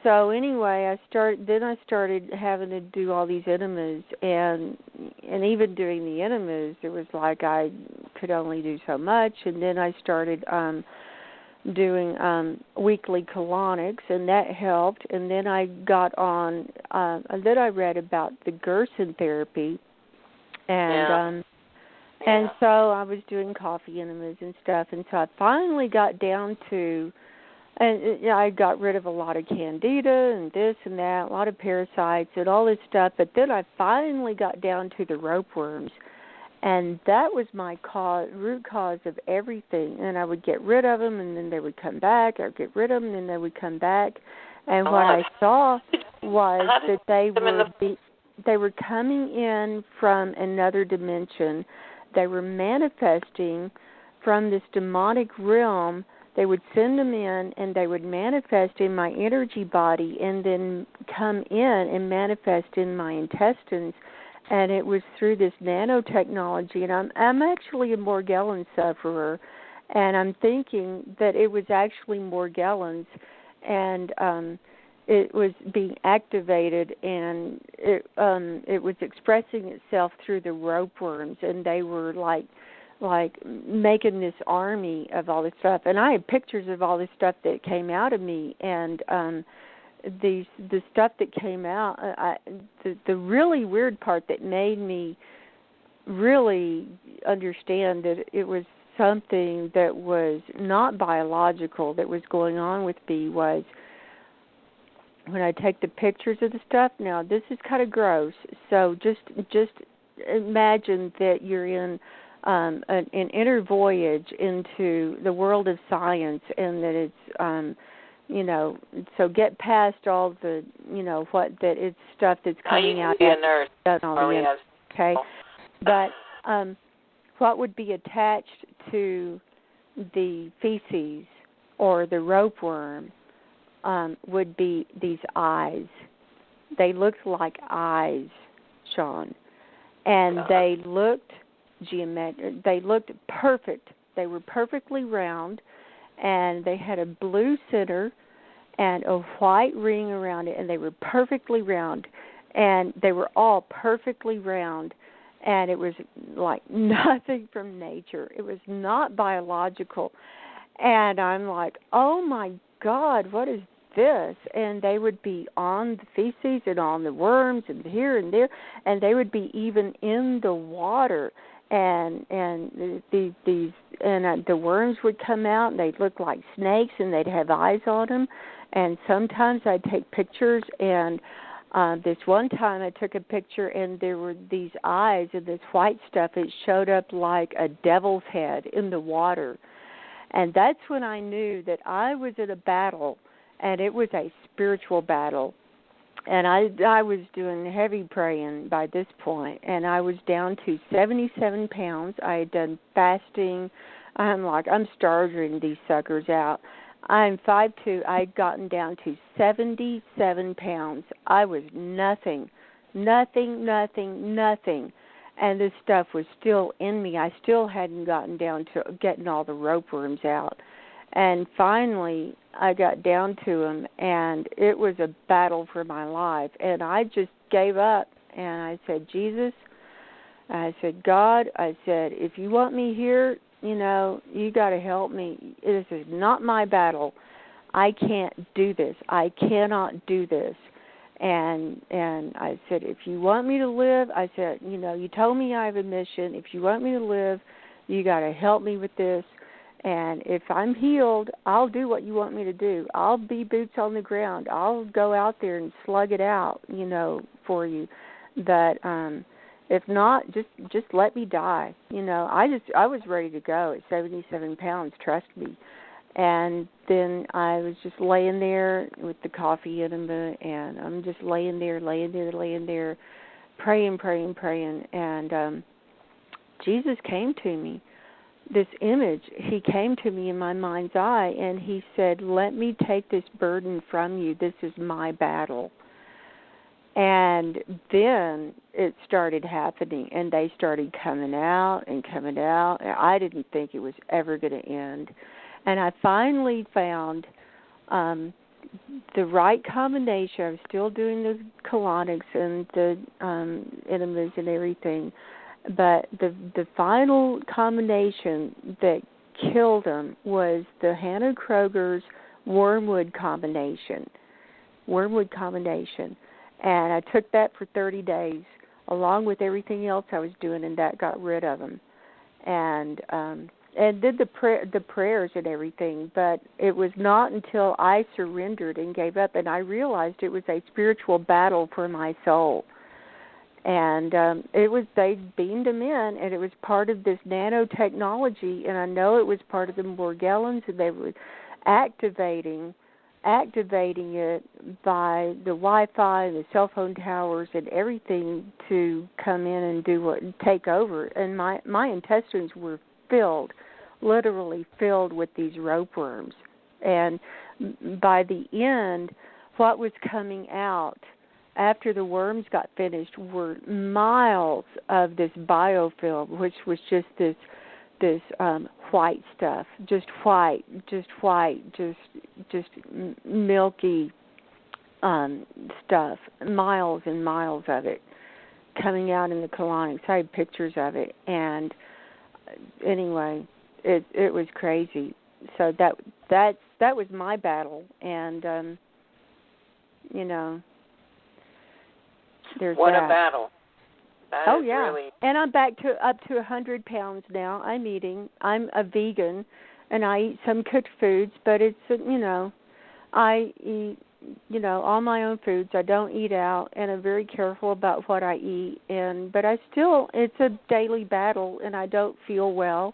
So anyway, I started having to do all these enemas, and even doing the enemas, it was like I could only do so much, and then I started doing weekly colonics, and that helped, and then I got on, then I read about the Gerson therapy, and so I was doing coffee enemas and stuff, and so I finally got down to, and I got rid of a lot of candida and this and that, a lot of parasites and all this stuff, but then I finally got down to the rope worms, and that was my root cause of everything. And I would get rid of them, and then they would come back. I'd get rid of them, and then they would come back. And what I saw was that they were coming in from another dimension. They were manifesting from this demonic realm. They would send them in, and they would manifest in my energy body and then come in and manifest in my intestines. And it was through this nanotechnology. And I'm actually a Morgellons sufferer, and I'm thinking that it was actually Morgellons, and it was being activated, and it was expressing itself through the rope worms, and they were like making this army of all this stuff. And I had pictures of all this stuff that came out of me, and the stuff that came out, the really weird part that made me really understand that it was something that was not biological that was going on with me was when I take the pictures of the stuff, now this is kind of gross. So just imagine that you're in an inner voyage into the world of science, and that it's so get past all the what that it's stuff that's coming out. I used to be a nurse. Okay, but what would be attached to the feces or the ropeworm would be these eyes. They looked like eyes, Sean, and they looked geometric. They looked perfect. They were perfectly round, and they had a blue center and a white ring around it, and they were perfectly round, and they were all perfectly round, and it was like nothing from nature. It was not biological, and I'm like, oh my God, what is this? And they would be on the feces and on the worms and here and there, and they would be even in the water. And the worms would come out, and they'd look like snakes, and they'd have eyes on them. And sometimes I'd take pictures, and this one time I took a picture, and there were these eyes and this white stuff. It showed up like a devil's head in the water. And that's when I knew that I was in a battle, and it was a spiritual battle. And I was doing heavy praying by this point, and I was down to 77 pounds. I had done fasting. I'm starving these suckers out. I'm 5'2". I had gotten down to 77 pounds. I was nothing. And this stuff was still in me. I still hadn't gotten down to getting all the ropeworms out. And finally, I got down to them, and it was a battle for my life. And I just gave up, and I said, Jesus, I said, God, I said, if you want me here, you got to help me. This is not my battle. I can't do this. I cannot do this. And I said, if you want me to live, I said, you told me I have a mission. If you want me to live, you got to help me with this. And if I'm healed, I'll do what you want me to do. I'll be boots on the ground. I'll go out there and slug it out, for you. But if not, just let me die. I was ready to go at 77 pounds, trust me. And then I was just laying there with the coffee enema, and I'm just laying there, praying. And Jesus came to me. This image, he came to me in my mind's eye, and he said, let me take this burden from you. This is my battle. And then it started happening, and they started coming out. And I didn't think it was ever going to end. And I finally found the right combination. I was still doing the colonics and the enemas and everything. But the final combination that killed them was the Hannah Kroger's wormwood combination. And I took that for 30 days, along with everything else I was doing, and that got rid of them. And did the prayers and everything. But it was not until I surrendered and gave up, and I realized it was a spiritual battle for my soul. And they beamed them in, and it was part of this nanotechnology, and I know it was part of the Morgellons, and they were activating it by the Wi-Fi, the cell phone towers, and everything to come in and take over. And my intestines were literally filled with these ropeworms. And by the end, what was coming out after the worms got finished were miles of this biofilm, which was just this white stuff, just milky stuff, miles and miles of it coming out in the colonics. I had pictures of it, and anyway, it was crazy. So that was my battle, and there's what that. a battle. That is yeah. Really... And I'm up to 100 pounds now. I'm a vegan, and I eat some cooked foods, but it's, I eat all my own foods. I don't eat out, and I'm very careful about what I eat. But it's a daily battle, and I don't feel well,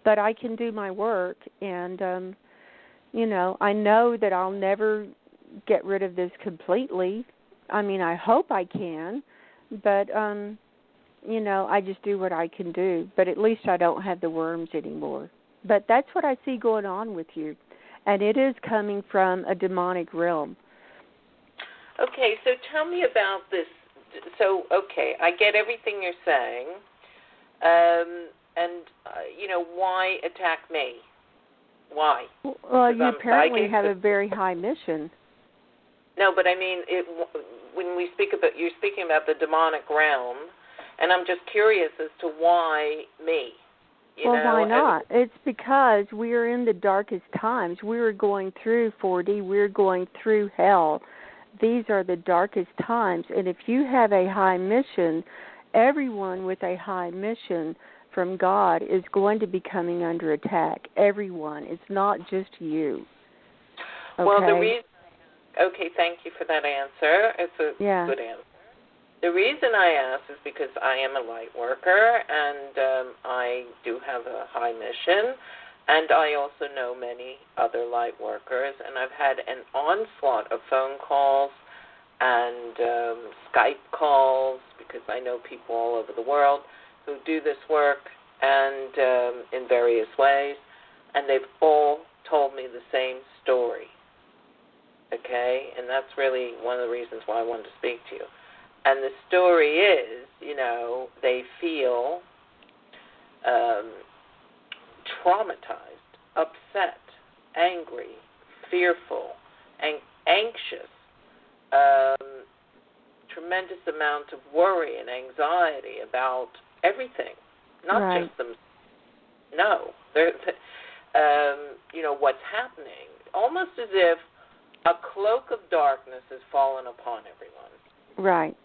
but I can do my work. And I know that I'll never get rid of this completely. I mean, I hope I can, but I just do what I can do. But at least I don't have the worms anymore. But that's what I see going on with you, and it is coming from a demonic realm. Okay, so tell me about this. So, okay, I get everything you're saying, and why attack me? Why? Well, you apparently have a very high mission. No, but I mean, when you're speaking about the demonic realm, and I'm just curious as to why me. Why not? It's because we are in the darkest times. We are going through 4D. We're going through hell. These are the darkest times. And if you have a high mission, everyone with a high mission from God is going to be coming under attack. Everyone. It's not just you. Okay? Well, okay, thank you for that answer. It's a good answer. The reason I ask is because I am a light worker, and I do have a high mission, and I also know many other light workers, and I've had an onslaught of phone calls and Skype calls, because I know people all over the world who do this work, and in various ways, and they've all told me the same story, okay? And that's really one of the reasons why I wanted to speak to you. And the story is, they feel traumatized, upset, angry, fearful, anxious, tremendous amount of worry and anxiety about everything, not just them. No, what's happening, almost as if a cloak of darkness has fallen upon everyone. Right.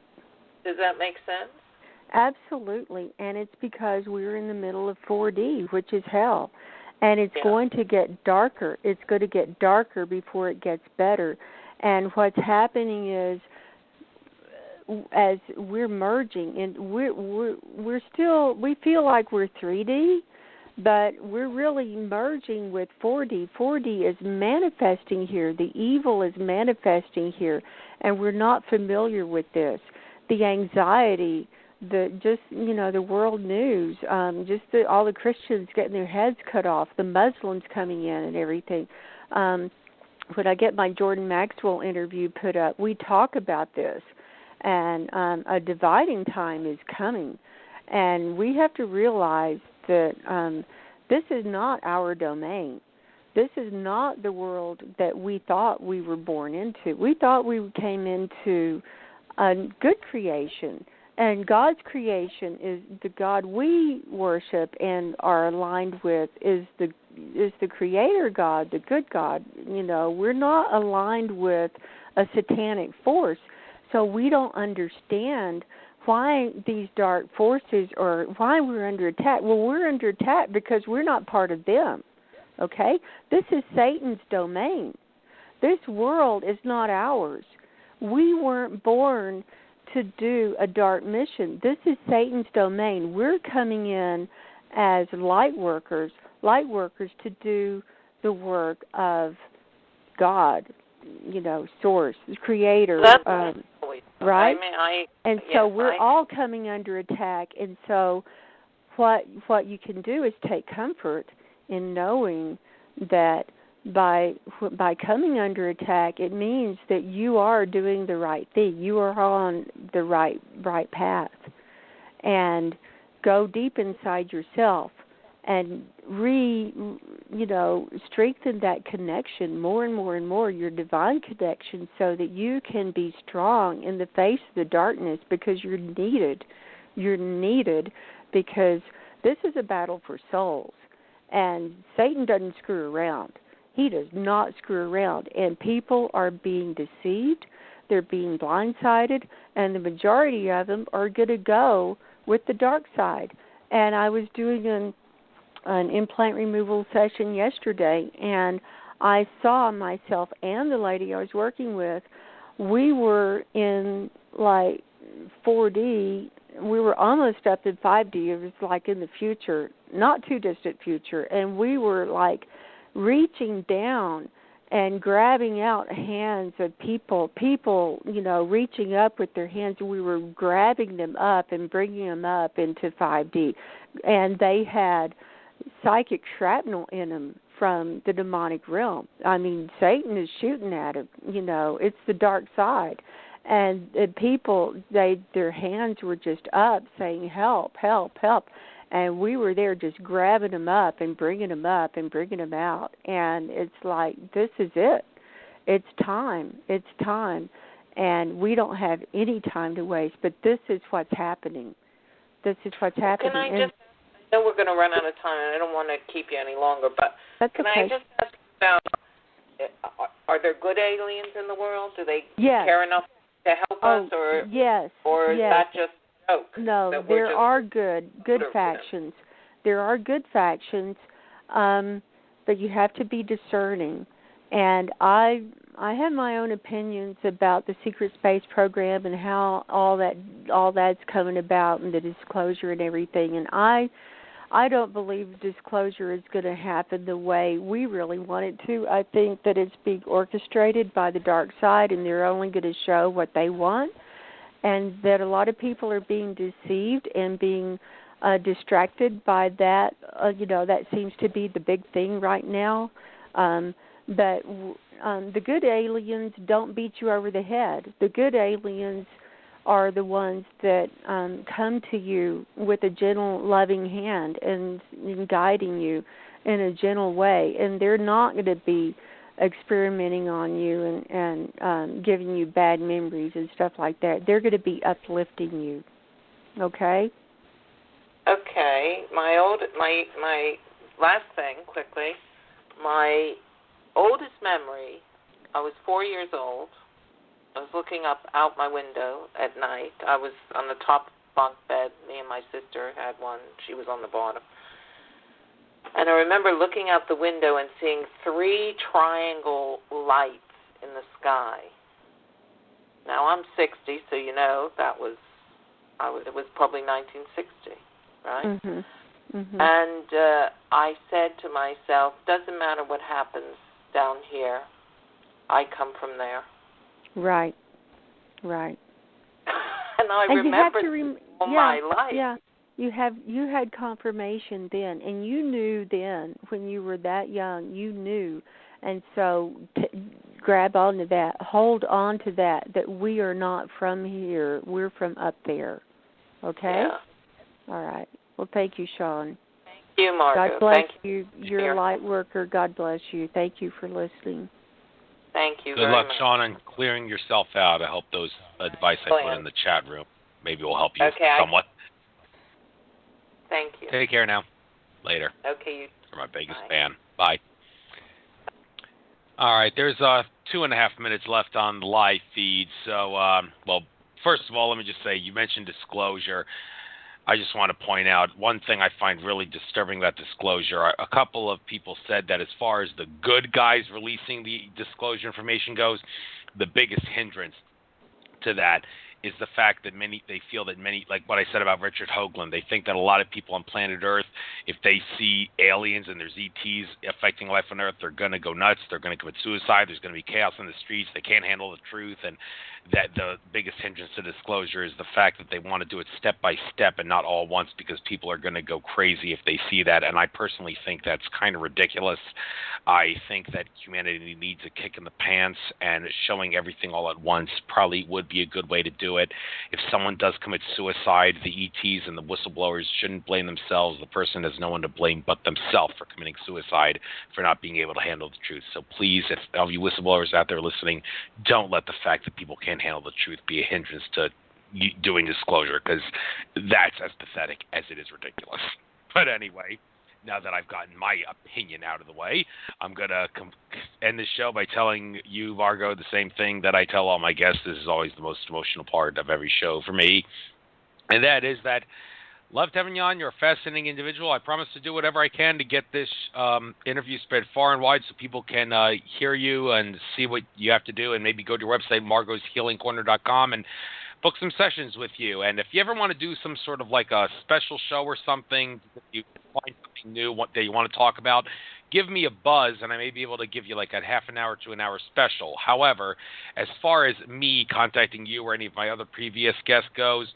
Does that make sense? Absolutely, and it's because we're in the middle of 4D, which is hell, and it's going to get darker. It's going to get darker before it gets better, and what's happening is, as we're merging, and we feel like we're 3D, but we're really merging with 4D. 4D is manifesting here. The evil is manifesting here, and we're not familiar with this. The anxiety, the world news, all the Christians getting their heads cut off, the Muslims coming in and everything. When I get my Jordan Maxwell interview put up, we talk about this, and a dividing time is coming, and we have to realize that this is not our domain. This is not the world that we thought we were born into. We thought we came into a good creation, and God's creation is the God we worship and are aligned with is the Creator God, the good God. We're not aligned with a satanic force, so we don't understand why these dark forces or why we're under attack. Well, we're under attack because we're not part of them, okay? This is Satan's domain. This world is not ours. We weren't born to do a dark mission. This is Satan's domain. We're coming in as light workers to do the work of God, Source, Creator, right? So we're all coming under attack, and so what you can do is take comfort in knowing that by coming under attack, it means that you are doing the right thing. You are on the right path, and go deep inside yourself and strengthen that connection more and more and more, your divine connection, so that you can be strong in the face of the darkness, because you're needed. You're needed because this is a battle for souls, and Satan doesn't screw around. He does not screw around, and people are being deceived. They're being blindsided, and the majority of them are going to go with the dark side. And I was doing an implant removal session yesterday, and I saw myself and the lady I was working with, we were in like 4D. We were almost up in 5D. It was like in the future, not too distant future. And we were like reaching down and grabbing out hands of people, reaching up with their hands. We were grabbing them up and bringing them up into 5D. And they had psychic shrapnel in them from the demonic realm. I mean, Satan is shooting at them. It's the dark side. And the people, their hands were just up saying, help, help, help. And we were there just grabbing them up and bringing them up and bringing them out. And it's like, this is it. It's time. It's time. And we don't have any time to waste. But this is what's happening. This is what's happening. Can I I know we're going to run out of time, and I don't want to keep you any longer, but can I just ask about, are there good aliens in the world? Do they care enough to help us, or is that just a joke? No, there are good factions. There are good factions, but you have to be discerning. And I have my own opinions about the secret space program and how all that's coming about and the disclosure and everything. And I don't believe disclosure is going to happen the way we really want it to. I think that it's being orchestrated by the dark side, and they're only going to show what they want, and that a lot of people are being deceived and being distracted by that. That seems to be the big thing right now. But the good aliens don't beat you over the head. The good aliens are the ones that come to you with a gentle, loving hand and guiding you in a gentle way. And they're not going to be experimenting on you and giving you bad memories and stuff like that. They're going to be uplifting you. Okay? Okay. My last thing, quickly. My oldest memory, I was 4 years old. I was looking up out my window at night. I was on the top bunk bed. Me and my sister had one. She was on the bottom. And I remember looking out the window and seeing 3 triangle lights in the sky. Now, I'm 60, so it was probably 1960, right? Mm-hmm. Mm-hmm. And I said to myself, doesn't matter what happens down here, I come from there. Right. And I remembered all my life. Yeah, you had confirmation then, and you knew then when you were that young, you knew, and so grab onto that, hold on to that we are not from here, we're from up there. Okay. Yeah. All right. Well, thank you, Sean. Thank you, Margo. God bless thank you. You're a light worker. God bless you. Thank you for listening. Thank you. Good luck, much. Sean, on clearing yourself out. I hope those advice I put in the chat room maybe will help you somewhat. Thank you. Take care now. Later. Okay. You. You're my biggest fan. Bye. All right. There's 2.5 minutes left on the live feed. So, first of all, let me just say, you mentioned disclosure. I just want to point out one thing I find really disturbing about disclosure. A couple of people said that as far as the good guys releasing the disclosure information goes, the biggest hindrance to that is the fact that they feel that like what I said about Richard Hoagland, they think that a lot of people on planet Earth, if they see aliens and there's ETs affecting life on Earth, they're going to go nuts. They're going to commit suicide. There's going to be chaos in the streets. They can't handle the truth. And that the biggest hindrance to disclosure is the fact that they want to do it step by step and not all at once, because people are going to go crazy if they see that. And I personally think that's kind of ridiculous. I think that humanity needs a kick in the pants, and showing everything all at once probably would be a good way to do it. If someone does commit suicide, the ETs and the whistleblowers shouldn't blame themselves. The person has no one to blame but themselves for committing suicide, for not being able to handle the truth. So please, if all you whistleblowers out there listening, don't let the fact that people can't handle the truth be a hindrance to doing disclosure, because that's as pathetic as it is ridiculous. But anyway, now that I've gotten my opinion out of the way, I'm going to end this show by telling you, Margo, the same thing that I tell all my guests. This is always the most emotional part of every show for me, and that is that Loved having you on. You're a fascinating individual. I promise to do whatever I can to get this interview spread far and wide so people can hear you and see what you have to do, and maybe go to your website, margoshealingcorner.com, and book some sessions with you. And if you ever want to do some sort of like a special show or something, if you find something new that you want to talk about, give me a buzz, and I may be able to give you like a half an hour to an hour special. However, as far as me contacting you or any of my other previous guests goes,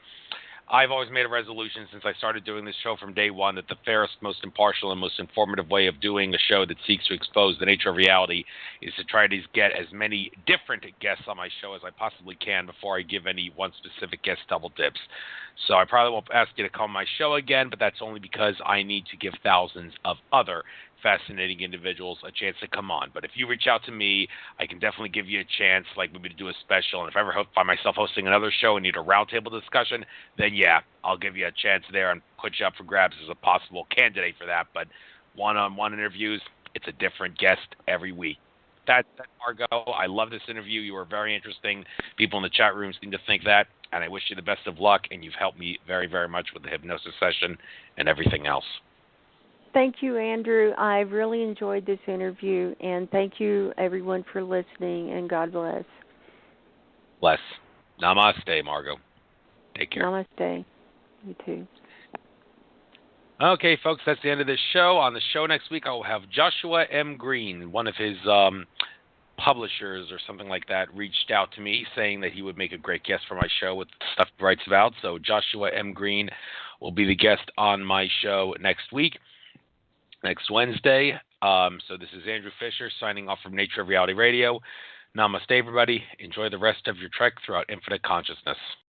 I've always made a resolution since I started doing this show from day one that the fairest, most impartial, and most informative way of doing a show that seeks to expose the nature of reality is to try to get as many different guests on my show as I possibly can before I give any one specific guest double dips. So I probably won't ask you to come on my show again, but that's only because I need to give thousands of other fascinating individuals a chance to come on. But if you reach out to me, I can definitely give you a chance, like maybe to do a special. And if I ever find myself hosting another show and need a roundtable discussion, then yeah, I'll give you a chance there and put you up for grabs as a possible candidate for that. But one-on-one interviews, it's a different guest every week. That's Margo. I love this interview. You were very interesting. People in the chat room seem to think that, and I wish you the best of luck, and you've helped me very, very much with the hypnosis session and everything else. Thank you, Andrew. I really enjoyed this interview, and thank you, everyone, for listening, and God bless. Bless. Namaste, Margo. Take care. Namaste. You too. Okay, folks, that's the end of this show. On the show next week, I will have Joshua M. Green, one of his publishers or something like that, reached out to me saying that he would make a great guest for my show with stuff he writes about. So Joshua M. Green will be the guest on my show next week. Next Wednesday. So this is Andrew Fisher signing off from Nature of Reality Radio. Namaste, everybody. Enjoy the rest of your trek throughout infinite consciousness.